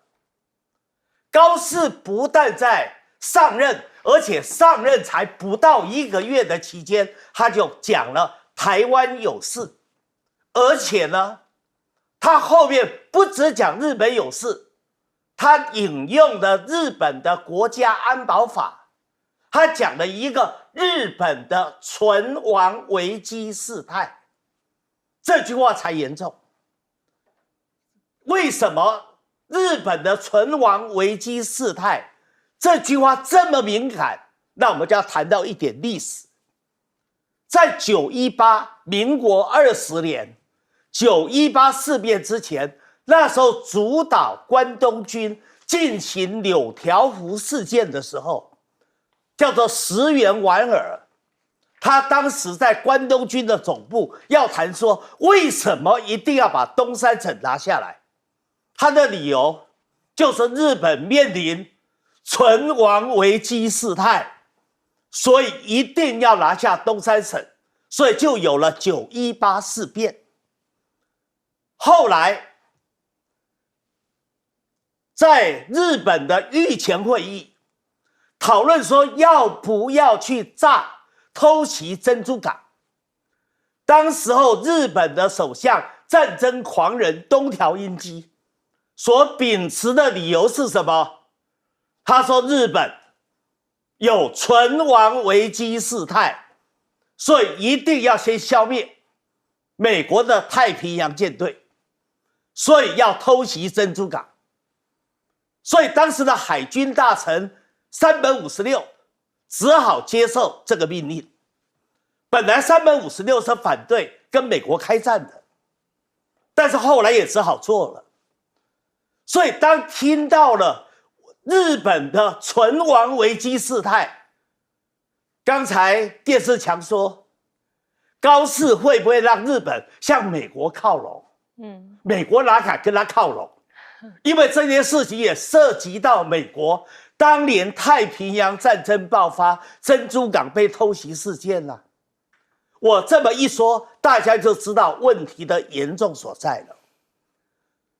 高市不但在上任，而且上任才不到1个月的期间，他就讲了台湾有事，而且呢，他后面不只讲日本有事，他引用了日本的国家安保法，他讲了一个日本的存亡危机事态，这句话才严重。为什么日本的存亡危机事态这句话这么敏感？那我们就要谈到一点历史。在918民国20年918事变之前，那时候主导关东军进行柳条湖事件的时候，叫做石原莞尔，他当时在关东军的总部要谈说为什么一定要把东三省拿下来，他的理由就是日本面临存亡危机事态，所以一定要拿下东三省，所以就有了918事变。后来在日本的御前会议讨论说要不要去偷袭珍珠港，当时候日本的首相战争狂人东条英机所秉持的理由是什么？他说日本有存亡危机事态，所以一定要先消灭美国的太平洋舰队，所以要偷袭珍珠港。所以当时的海军大臣山本五十六只好接受这个命令。本来山本五十六是反对跟美国开战的，但是后来也只好做了。所以当听到了日本的存亡危机事态，刚才电视强说高市会不会让日本向美国靠拢？美国哪敢跟他靠拢？因为这件事情也涉及到美国当年太平洋战争爆发，珍珠港被偷袭事件了。我这么一说，大家就知道问题的严重所在了。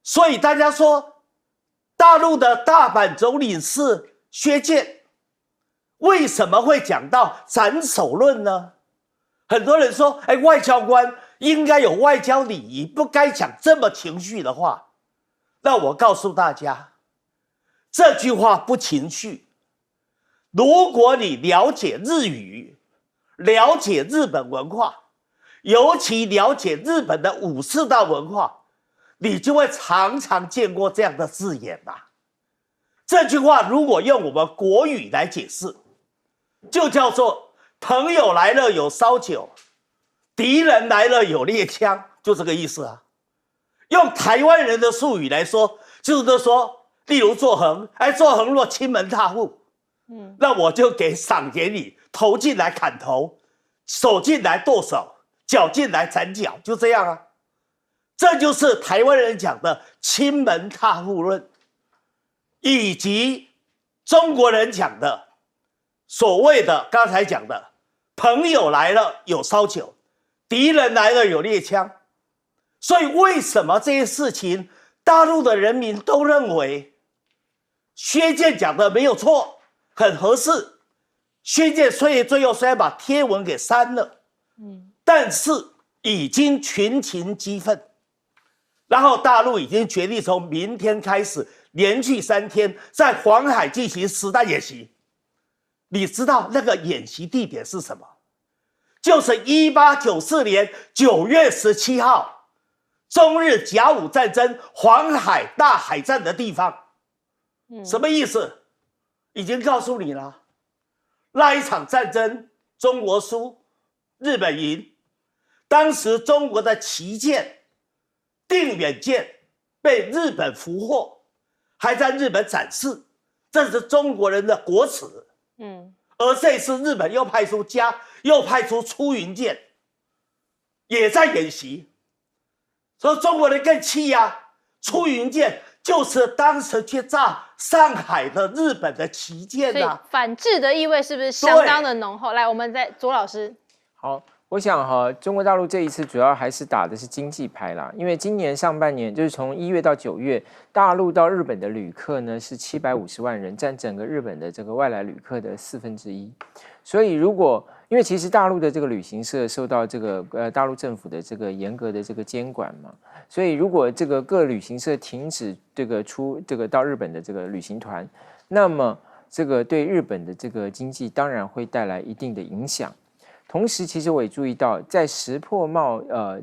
所以大家说大陆的大阪总领事薛健为什么会讲到斩首论呢？很多人说外交官应该有外交礼仪，不该讲这么情绪的话。那我告诉大家，这句话不情绪。如果你了解日语，了解日本文化，尤其了解日本的武士道文化，你就会常常见过这样的字眼吧。这句话如果用我们国语来解释，就叫做朋友来了有烧酒，敌人来了有猎枪，就这个意思啊。用台湾人的术语来说，就是说，例如做横，做横若亲门踏户，那我就赏给你，头进来砍头，手进来剁手，脚进来斩脚，就这样啊。这就是台湾人讲的亲门踏户论，以及中国人讲的所谓的刚才讲的朋友来了有烧酒，敌人来了有猎枪。所以为什么这些事情大陆的人民都认为薛健讲的没有错，很合适？薛健最后虽然把贴文给删了，但是已经群情激愤，然后大陆已经决定从明天开始连续3天在黄海进行实弹演习。你知道那个演习地点是什么？就是1894年9月17号中日甲午战争黄海大海战的地方。什么意思？已经告诉你了，那一场战争中国输，日本赢。当时中国的旗舰定远舰被日本俘获，还在日本展示，这是中国人的国耻。而这次日本又派出出云舰，也在演习，所以中国人更气呀。出云舰就是当时去炸上海的日本的旗舰啊，所以反制的意味是不是相当的浓厚？来，我们再左老师。好，我想中国大陆这一次主要还是打的是经济牌啦，因为今年上半年就是从1月到9月，大陆到日本的旅客呢是750万人，占整个日本的这个外来旅客的1/4。所以因为其实大陆的这个旅行社受到这个大陆政府的这个严格的这个监管嘛，所以如果这个各旅行社停止这个到日本的这个旅行团，那么这个对日本的这个经济当然会带来一定的影响。同时，其实我也注意到，在石破茂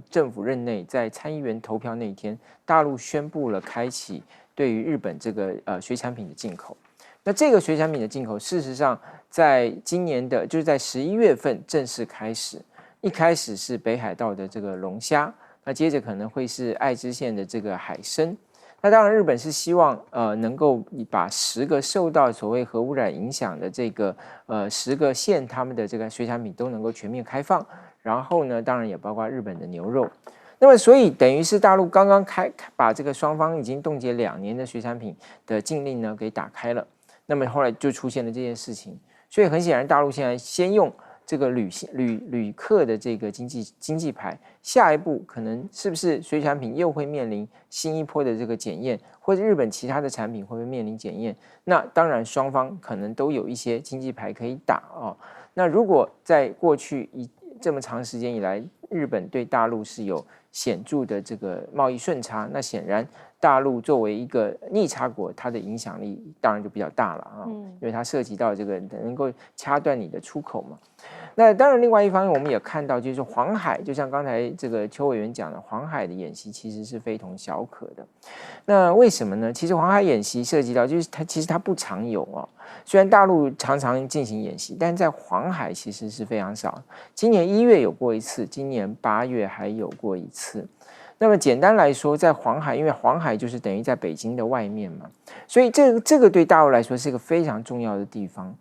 政府任内，在参议员投票那一天，大陆宣布了开启对于日本这个水产品的进口。那这个水产品的进口，事实上在今年就是在11月份正式开始。一开始是北海道的这个龙虾，那接着可能会是爱知县的这个海参。那当然，日本是希望能够把10个受到所谓核污染影响的这个10个县，他们的这个水产品都能够全面开放。然后呢，当然也包括日本的牛肉。那么，所以等于是大陆刚刚把这个双方已经冻结2年的水产品的禁令呢给打开了。那么后来就出现了这件事情，所以很显然，大陆现在先用这个旅客的这个经济牌，下一步可能是不是水产品又会面临新一波的这个检验，或者日本其他的产品会不会面临检验？那当然双方可能都有一些经济牌可以打哦。那如果在过去这么长时间以来，日本对大陆是有显著的这个贸易顺差，那显然大陆作为一个逆差国，它的影响力当然就比较大了啊，因为它涉及到这个能够掐断你的出口嘛。那当然，另外一方面我们也看到，就是黄海，就像刚才这个邱委员讲的，黄海的演习其实是非同小可的。那为什么呢？其实黄海演习涉及到，就是其实它不常有哦。虽然大陆常常进行演习，但在黄海其实是非常少。今年1月有过一次，今年8月还有过一次。那么简单来说，在黄海，因为黄海就是等于在北京的外面嘛，所以这个对大陆来说是一个非常重要的地方。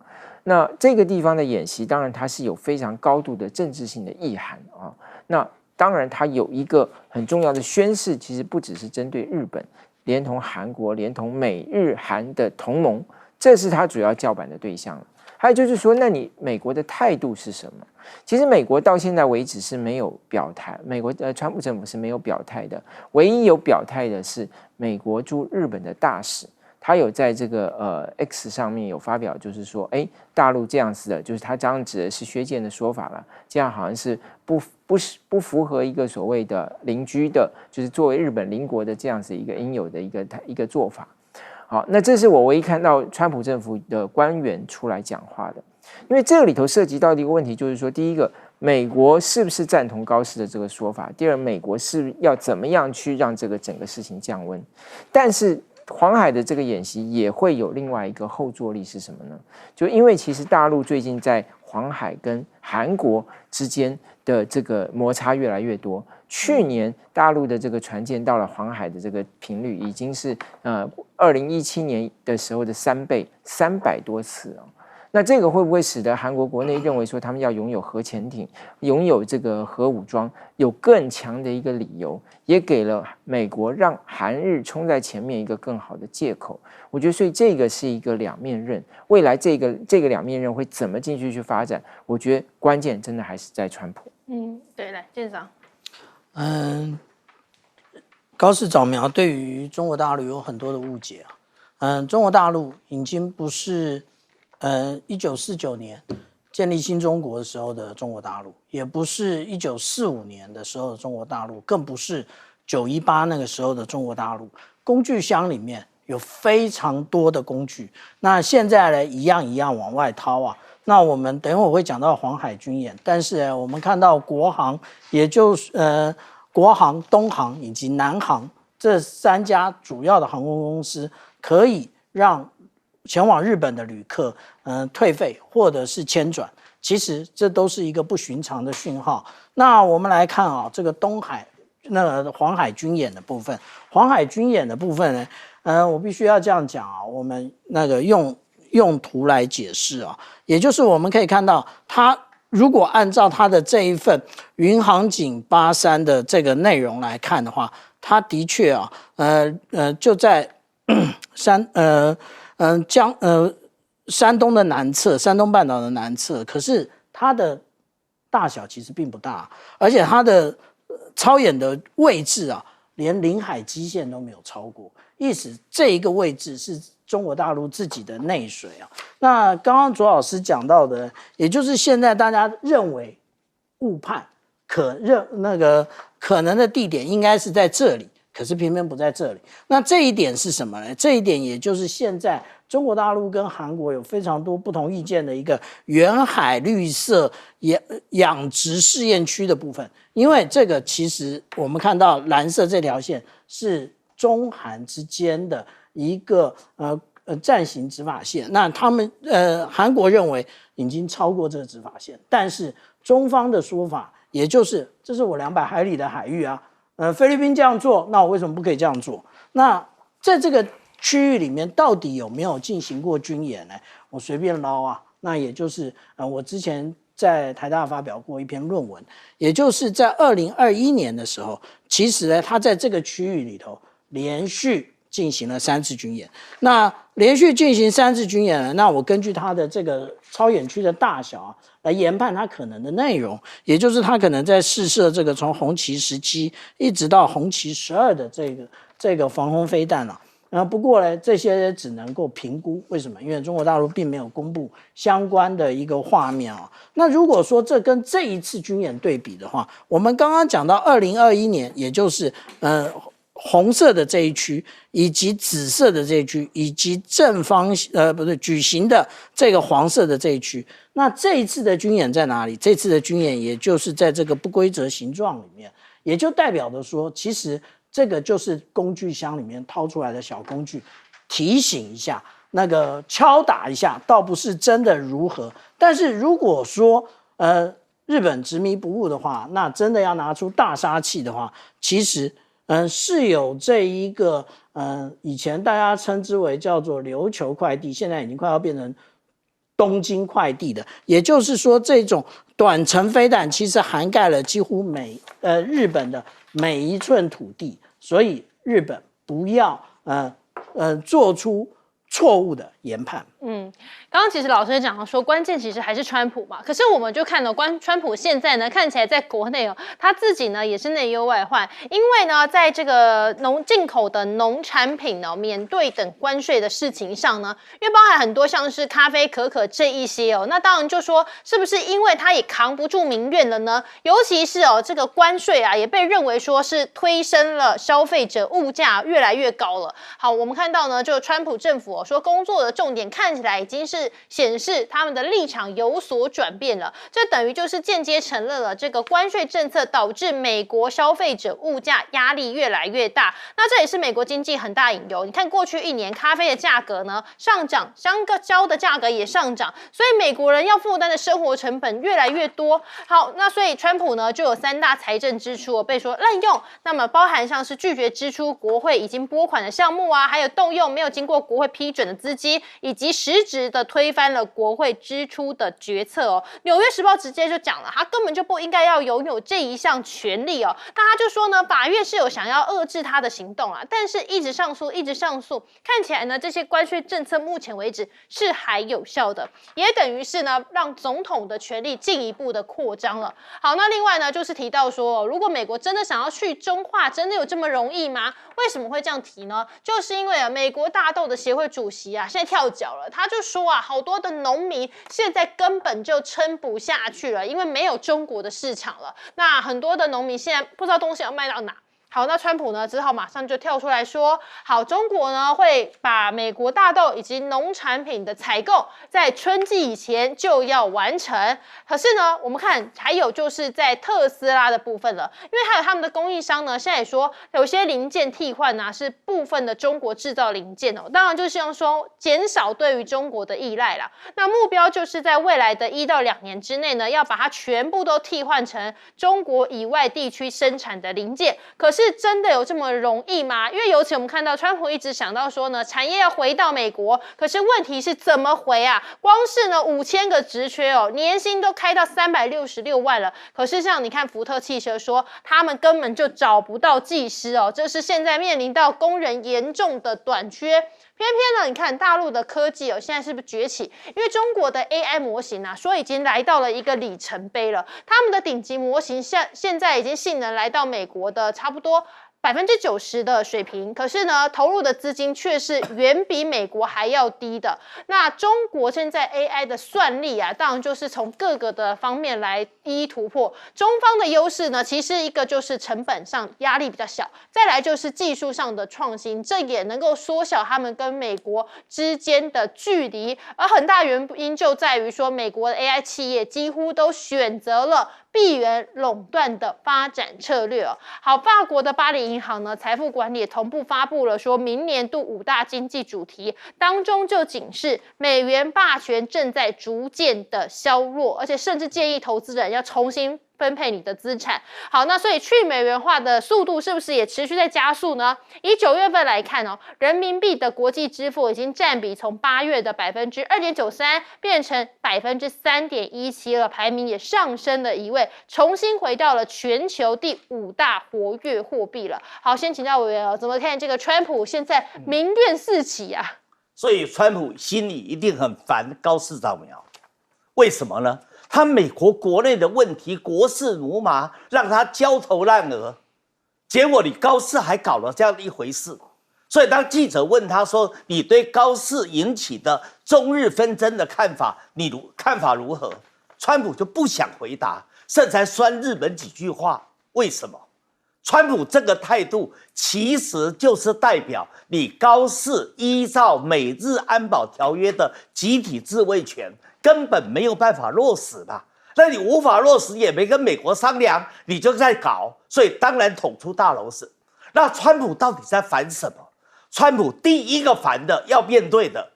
那这个地方的演习，当然它是有非常高度的政治性的意涵啊。那当然它有一个很重要的宣示，其实不只是针对日本，连同韩国，连同美日韩的同盟，这是它主要叫板的对象了。还有就是说，那你美国的态度是什么？其实美国到现在为止是没有表态，美国川普政府是没有表态的。唯一有表态的是美国驻日本的大使，他有在这个X 上面有发表，就是说，大陆这样子的，就是他这样指的是薛健的说法了，这样好像是不符合一个所谓的邻居的，就是作为日本邻国的这样子一个应有的一个做法。好，那这是我唯一看到川普政府的官员出来讲话的，因为这个里头涉及到的一个问题就是说，第一个，美国是不是赞同高市的这个说法？第二，美国是要怎么样去让这个整个事情降温？但是黄海的这个演习也会有另外一个后坐力是什么呢？就因为其实大陆最近在黄海跟韩国之间的这个摩擦越来越多。去年大陆的这个船舰到了黄海的这个频率已经是2017年的时候的3倍，300多次哦。那这个会不会使得韩国国内认为说他们要拥有核潜艇、拥有这个核武装，有更强的一个理由，也给了美国让韩日冲在前面一个更好的借口？我觉得，所以这个是一个两面刃。未来这个两面刃会怎么继续去发展？我觉得关键真的还是在川普。对，来舰长。高市早苗对于中国大陆有很多的误解啊。中国大陆已经不是1949年建立新中国的时候的中国大陆，也不是1945年的时候的中国大陆，更不是918那个时候的中国大陆。工具箱里面有非常多的工具，那现在呢一样一样往外掏啊。那我们等一会儿会讲到黄海军演，但是我们看到国航，也就是国航、东航以及南航这3家主要的航空公司，可以让前往日本的旅客退费或者是迁转，其实这都是一个不寻常的讯号。那我们来看啊，这个东海那个黄海军演的部分，黄海军演的部分呢，我必须要这样讲啊，我们那个用图来解释啊，也就是我们可以看到，它如果按照它的这一份云航警83的这个内容来看的话，它的确啊，就在山东的南侧，山东半岛的南侧，可是它的大小其实并不大，而且它的操演的位置啊，连领海基线都没有超过，意思这一个位置是中国大陆自己的内水啊。那刚刚卓老师讲到的，也就是现在大家认为误判可能的地点应该是在这里，可是偏偏不在这里。那这一点是什么呢？这一点也就是现在中国大陆跟韩国有非常多不同意见的一个远海绿色养殖试验区的部分。因为这个其实我们看到蓝色这条线是中韩之间的一个暂行执法线，那他们韩国认为已经超过这个执法线，但是中方的说法也就是这是我200海里的海域啊，菲律宾这样做，那我为什么不可以这样做？那在这个区域里面到底有没有进行过军演呢？我随便捞啊，那也就是我之前在台大发表过一篇论文，也就是在2021年的时候，其实呢，他在这个区域里头连续进行了3次军演。那连续进行3次军演呢，那我根据他的这个操演区的大小啊，来研判它可能的内容，也就是他可能在试射这个从红旗17一直到红旗12的这个防空飞弹啊。不过呢，这些只能够评估，为什么？因为中国大陆并没有公布相关的一个画面啊。那如果说这跟这一次军演对比的话，我们刚刚讲到2021年，也就是红色的这一区，以及紫色的这一区，以及正方举行的这个黄色的这一区。那这一次的军演在哪里？这次的军演也就是在这个不规则形状里面，也就代表着说，其实这个就是工具箱里面掏出来的小工具，提醒一下，那个敲打一下，倒不是真的如何。但是如果说日本执迷不悟的话，那真的要拿出大杀器的话，其实是有这一个以前大家称之为叫做琉球快递，现在已经快要变成东京快递的。也就是说，这种短程飞弹其实涵盖了几乎日本的每一寸土地，所以日本不要做出错误的研判。刚刚其实老师讲说，关键其实还是川普嘛。可是我们就看到川普现在呢，看起来在国内他自己呢也是内忧外患，因为呢，在这个进口的农产品呢免对等关税的事情上呢，因为包含很多像是咖啡、可可这一些那当然就说是不是因为他也扛不住民怨了呢？尤其是这个关税啊，也被认为说是推升了消费者物价越来越高了。好，我们看到呢，就川普政府说工作的的重点看起来已经是显示他们的立场有所转变了，这等于就是间接承认了这个关税政策导致美国消费者物价压力越来越大。那这也是美国经济很大隐忧。你看过去1年咖啡的价格呢上涨，香蕉的价格也上涨，所以美国人要负担的生活成本越来越多。好，那所以川普呢就有3大财政支出被说滥用，那么包含像是拒绝支出国会已经拨款的项目啊，还有动用没有经过国会批准的资金，以及实质的推翻了国会支出的决策哦。纽约时报直接就讲了，他根本就不应该要拥有这一项权利哦。那他就说呢，法院是有想要遏制他的行动啊，但是一直上诉，看起来呢这些关税政策目前为止是还有效的，也等于是呢让总统的权力进一步的扩张了。好，那另外呢就是提到说，如果美国真的想要去中化，真的有这么容易吗？为什么会这样提呢？就是因为美国大豆的协会主席现在跳脚了，他就说好多的农民现在根本就撑不下去了，因为没有中国的市场了。那很多的农民现在不知道东西要卖到哪。好，那川普呢只好马上就跳出来说，好，中国呢会把美国大豆以及农产品的采购在春季以前就要完成。可是呢，我们看还有就是在特斯拉的部分了，因为还有他们的供应商呢，现在也说有些零件替换是部分的中国制造零件哦，当然就是希望说减少对于中国的依赖啦。那目标就是在未来的1到2年之内呢，要把它全部都替换成中国以外地区生产的零件。可是真的有这么容易吗？因为尤其我们看到川普一直想到说呢，产业要回到美国，可是问题是怎么回啊？光是呢5000个职缺哦，年薪都开到366万了。可是像你看福特汽车说，他们根本就找不到技师哦，这是现在面临到工人严重的短缺。偏偏呢，你看大陆的科技现在是不是崛起？因为中国的 AI 模型说已经来到了一个里程碑了，他们的顶级模型现在已经性能来到美国的差不多90%的水平，可是呢，投入的资金却是远比美国还要低的。那中国现在 AI 的算力当然就是从各个的方面来一一突破。中方的优势呢，其实一个就是成本上压力比较小，再来就是技术上的创新，这也能够缩小他们跟美国之间的距离。而很大原因就在于说，美国的 AI 企业几乎都选择了闭源垄断的发展策略哦。好，法国的巴黎银行呢，财富管理也同步发布了说明年度5大经济主题，当中就警示美元霸权正在逐渐的削弱，而且甚至建议投资人要重新分配你的资产。好，那所以去美元化的速度是不是也持续在加速呢？以9月份来看人民币的国际支付已经占比从8月的2.93%变成3.17%了，排名也上升了1位，重新回到了全球第5大活跃货币了。好，先请教委员怎么看这个川普现在民怨四起啊？所以川普心里一定很烦高市早苗，为什么呢？他美国国内的问题国事如麻，让他焦头烂额，结果你高市还搞了这样的一回事。所以当记者问他说：“你对高市引起的中日纷争的看法，看法如何？”川普就不想回答，甚至还酸日本几句话。为什么？川普这个态度其实就是代表你高市依照美日安保条约的集体自卫权根本没有办法落实嘛。那你无法落实，也没跟美国商量，你就在搞，所以当然捅出大篓子。那川普到底在烦什么？川普第一个烦的要面对的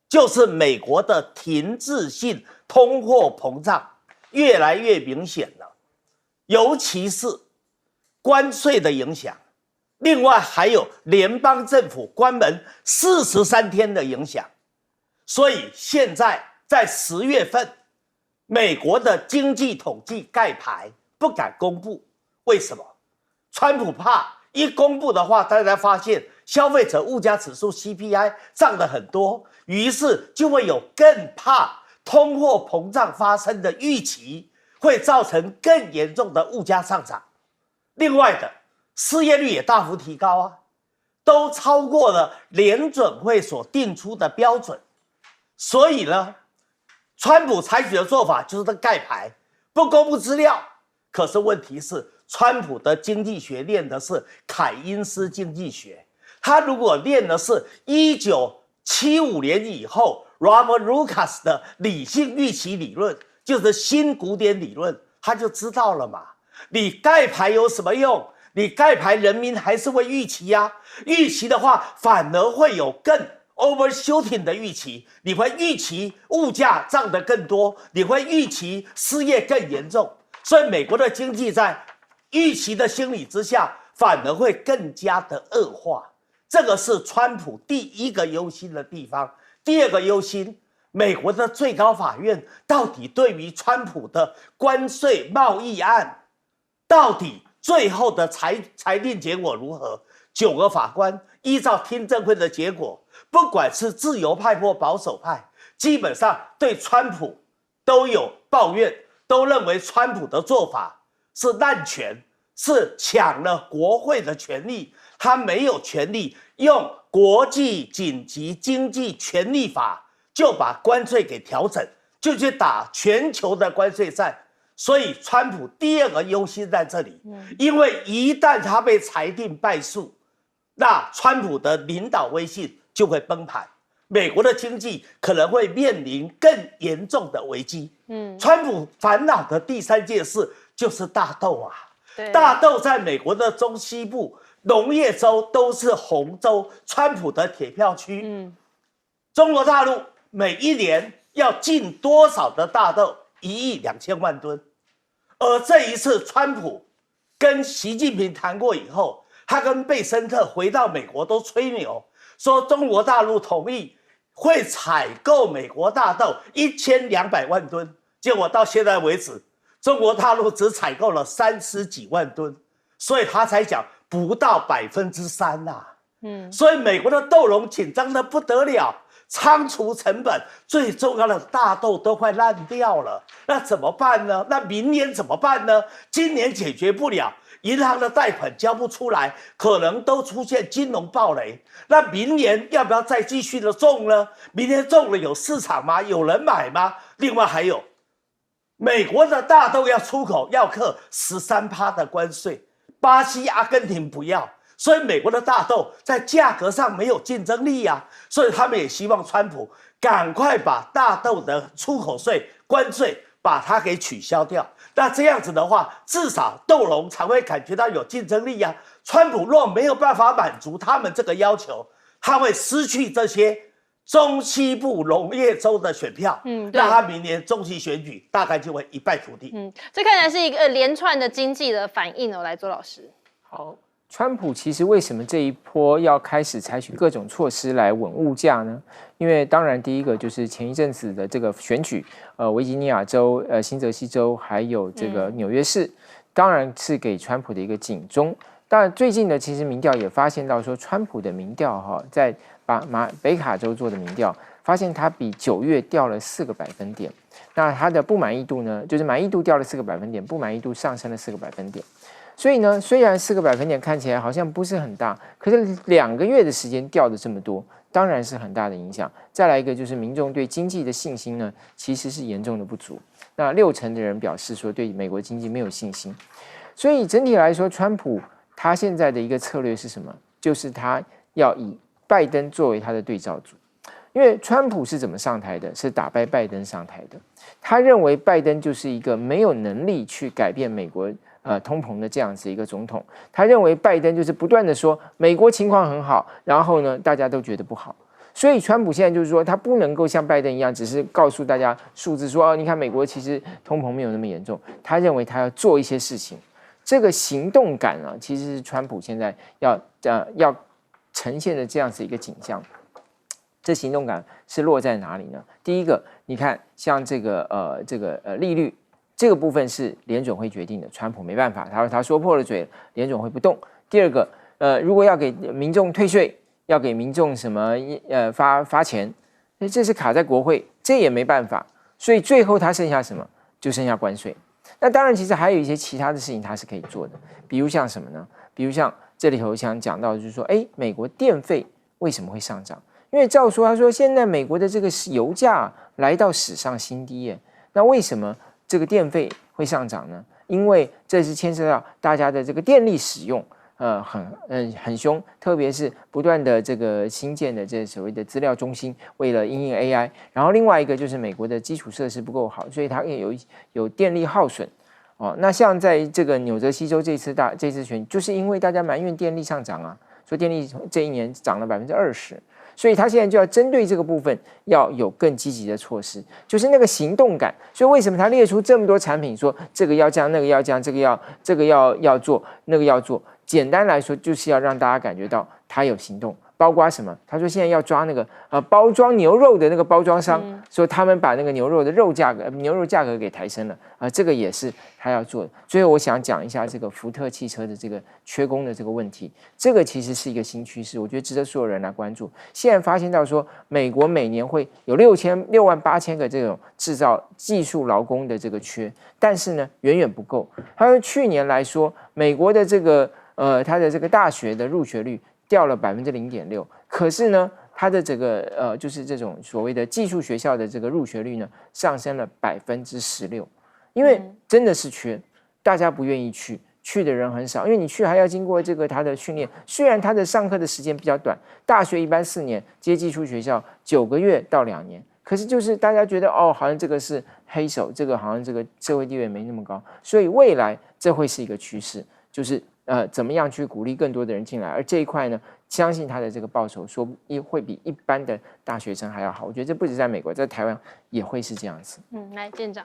就是美国的停滞性通货膨胀越来越明显了，尤其是关税的影响，另外还有联邦政府关门43天的影响。所以现在在10月份，美国的经济统计盖牌不敢公布，为什么？川普怕一公布的话，大家发现消费者物价指数 CPI 涨得很多，于是就会有更怕通货膨胀发生的预期，会造成更严重的物价上涨。另外的失业率也大幅提高啊，都超过了联准会所定出的标准。所以呢，川普采取的做法就是在盖牌，不公布资料。可是问题是，川普的经济学练的是凯因斯经济学，他如果练的是75年以后 Robert Lucas 的理性预期理论，就是新古典理论，他就知道了嘛。你盖牌有什么用？你盖牌，人民还是会预期呀。预期的话，反而会有更 overshooting 的预期。你会预期物价涨得更多，你会预期失业更严重。所以美国的经济在预期的心理之下，反而会更加的恶化。这个是川普第一个忧心的地方。第二个忧心，美国的最高法院到底对于川普的关税贸易案，到底最后的裁定结果如何？9个法官依照听证会的结果，不管是自由派或保守派，基本上对川普都有抱怨，都认为川普的做法是滥权，是抢了国会的权利，他没有权利用国际紧急经济权利法就把关税给调整，就去打全球的关税战。所以川普第二个忧心在这里，因为一旦他被裁定败诉，那川普的领导威信就会崩盘，美国的经济可能会面临更严重的危机。川普烦恼的第3件事就是大豆啊，大豆在美国的中西部农业州都是红州，川普的铁票区。中国大陆每一年要进多少的大豆？1亿2千万吨。而这一次川普跟习近平谈过以后，他跟贝森特回到美国都吹牛，说中国大陆同意会采购美国大豆1200万吨，结果到现在为止，中国大陆只采购了30几万吨，所以他才讲不到3%啊。所以美国的豆农紧张得不得了，仓储成本最重要的大豆都快烂掉了，那怎么办呢？那明年怎么办呢？今年解决不了，银行的贷款交不出来，可能都出现金融暴雷。那明年要不要再继续的种呢？明年种了有市场吗？有人买吗？另外还有，美国的大豆要出口要课13%的关税，巴西、阿根廷不要。所以美国的大豆在价格上没有竞争力啊，所以他们也希望川普赶快把大豆的出口税、关税把它给取消掉。那这样子的话，至少豆农才会感觉到有竞争力啊。川普若没有办法满足他们这个要求，他会失去这些中西部农业州的选票，那他明年中期选举大概就会一败涂地。这看起来是一个连串的经济的反应哦。来，周老师，好。川普其实为什么这一波要开始采取各种措施来稳物价呢？因为当然第一个就是前一阵子的这个选举，维吉尼亚州、新泽西州还有这个纽约市，当然是给川普的一个警钟。当然最近的其实民调也发现到说，川普的民调在北卡州做的民调，发现他比9月掉了4个百分点。那他的不满意度呢，就是满意度掉了4个百分点，不满意度上升了4个百分点。所以呢，虽然4个百分点看起来好像不是很大，可是2个月的时间掉的这么多，当然是很大的影响。再来一个就是民众对经济的信心呢，其实是严重的不足。那60%的人表示说对美国经济没有信心。所以整体来说，川普他现在的一个策略是什么？就是他要以拜登作为他的对照组。因为川普是怎么上台的？是打败拜登上台的。他认为拜登就是一个没有能力去改变美国通膨的这样子一个总统。他认为拜登就是不断的说美国情况很好，然后呢大家都觉得不好。所以川普现在就是说他不能够像拜登一样，只是告诉大家数字说你看美国其实通膨没有那么严重。他认为他要做一些事情，这个行动感啊，其实是川普现在要呈现的这样子一个景象。这行动感是落在哪里呢？第一个，你看像这个利率这个部分是联准会决定的，川普没办法，他说破了嘴，联准会不动。第二个，如果要给民众退税，要给民众什么发钱，这是卡在国会，这也没办法。所以最后他剩下什么？就剩下关税。那当然，其实还有一些其他的事情他是可以做的，比如像什么呢？比如像这里头想讲到的就是说，美国电费为什么会上涨？因为照说他说现在美国的这个油价来到史上新低耶，那为什么这个电费会上涨呢？因为这是牵涉到大家的这个电力使用，很凶，特别是不断的这个新建的这所谓的资料中心，为了因应 AI， 然后另外一个就是美国的基础设施不够好，所以它也有电力耗损。哦，那像在这个纽泽西州这次选举，就是因为大家埋怨电力上涨啊，说电力这一年涨了20%，所以他现在就要针对这个部分要有更积极的措施，就是那个行动感。所以为什么他列出这么多产品，说这个要这样，那个要这样，这个要做，那个要做？简单来说，就是要让大家感觉到他有行动。包括什么？他说现在要抓那个包装牛肉的那个包装商，说他们把那个牛肉价格给抬升了这个也是他要做的。最后我想讲一下这个福特汽车的这个缺工的这个问题，这个其实是一个新趋势，我觉得值得所有人来关注。现在发现到说，美国每年会有6万8千个这种制造技术劳工的这个缺，但是呢远远不够。他说去年来说，美国的这个他的这个大学的入学率掉了0.6%，可是呢，它的这个就是这种所谓的技术学校的这个入学率呢，上升了16%，因为真的是缺，大家不愿意去的人很少，因为你去还要经过这个他的训练，虽然他的上课的时间比较短，大学一般4年，接技术学校9个月到2年，可是就是大家觉得好像这个是黑手，这个好像这个社会地位没那么高，所以未来这会是一个趋势，就是怎么样去鼓励更多的人进来，而这一块呢，相信他的这个报酬说会比一般的大学生还要好。我觉得这不止在美国，在台湾也会是这样子。来舰长。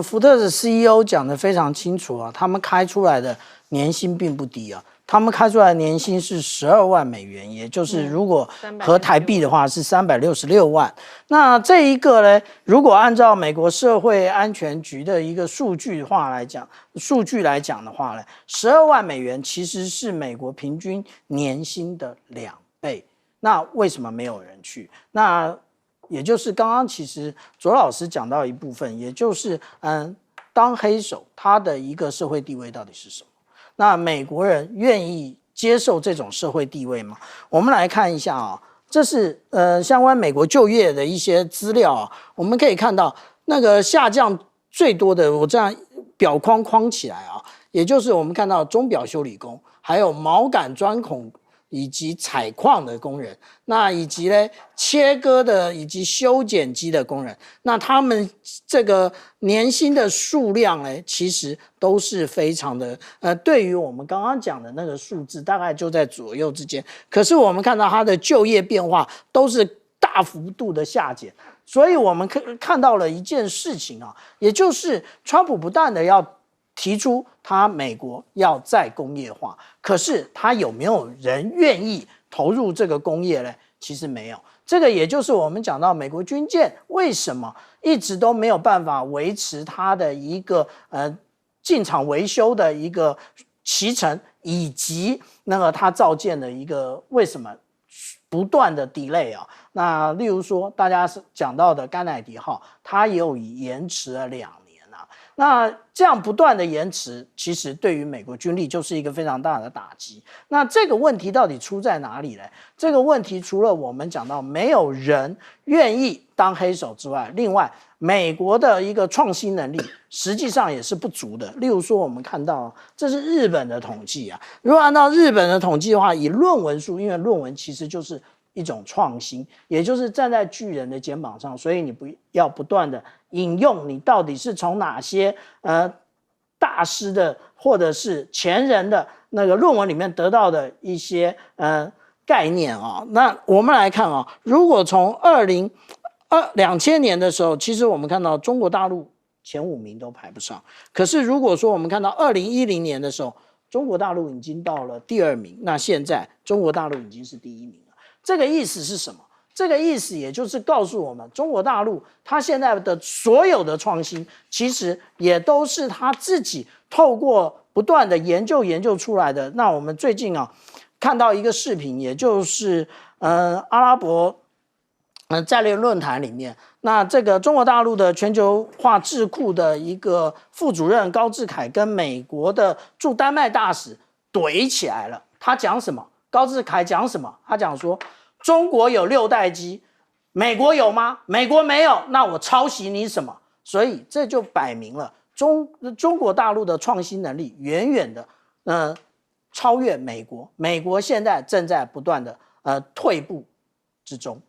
福特的 CEO 讲得非常清楚啊，他们开出来的年薪并不低啊，他们开出来的年薪是12万美元，也就是如果合台币的话是366万。那这一个呢，如果按照美国社会安全局的一个数据来讲的话呢，12万美元其实是美国平均年薪的2倍。那为什么没有人去？那也就是刚刚其实左老师讲到一部分，也就是当黑手他的一个社会地位到底是什么？那美国人愿意接受这种社会地位吗？我们来看一下啊，这是相关美国就业的一些资料啊，我们可以看到那个下降最多的，我这样表框起来啊，也就是我们看到钟表修理工，还有毛杆钻孔以及采矿的工人，那以及呢切割的以及修剪机的工人，那他们这个年薪的数量呢，其实都是非常的对于我们刚刚讲的那个数字，大概就在左右之间。可是我们看到它的就业变化都是大幅度的下减，所以我们看到了一件事情啊，也就是川普不断的要提出他美国要再工业化，可是他有没有人愿意投入这个工业呢？其实没有。这个也就是我们讲到美国军舰为什么一直都没有办法维持它的一个进场维修的一个期程，以及那个它造舰的一个为什么不断的 delay 啊。那例如说大家讲到的甘乃迪号，它也有延迟了2年啊。那这样不断的延迟，其实对于美国军力就是一个非常大的打击。那这个问题到底出在哪里呢？这个问题除了我们讲到没有人愿意当黑手之外，另外美国的一个创新能力实际上也是不足的。例如说我们看到这是日本的统计啊，如果按照日本的统计的话，以论文数，因为论文其实就是一种创新，也就是站在巨人的肩膀上，所以你不要不断的引用你到底是从哪些大师的或者是前人的那个论文里面得到的一些概念啊。那我们来看啊，如果从2000年的时候，其实我们看到中国大陆前5名都排不上，可是如果说我们看到2010年的时候，中国大陆已经到了第2名，那现在中国大陆已经是第1名了。这个意思是什么？这个意思也就是告诉我们，中国大陆它现在的所有的创新，其实也都是它自己透过不断的研究出来的。那我们最近啊看到一个视频，也就是阿拉伯战略论坛里面，那这个中国大陆的全球化智库的一个副主任高志凯跟美国的驻丹麦大使怼起来了。他讲什么？高志凯讲什么？他讲说中国有6代机，美国有吗？美国没有，那我抄袭你什么？所以这就摆明了中国大陆的创新能力远远的超越美国，美国现在正在不断的退步之中。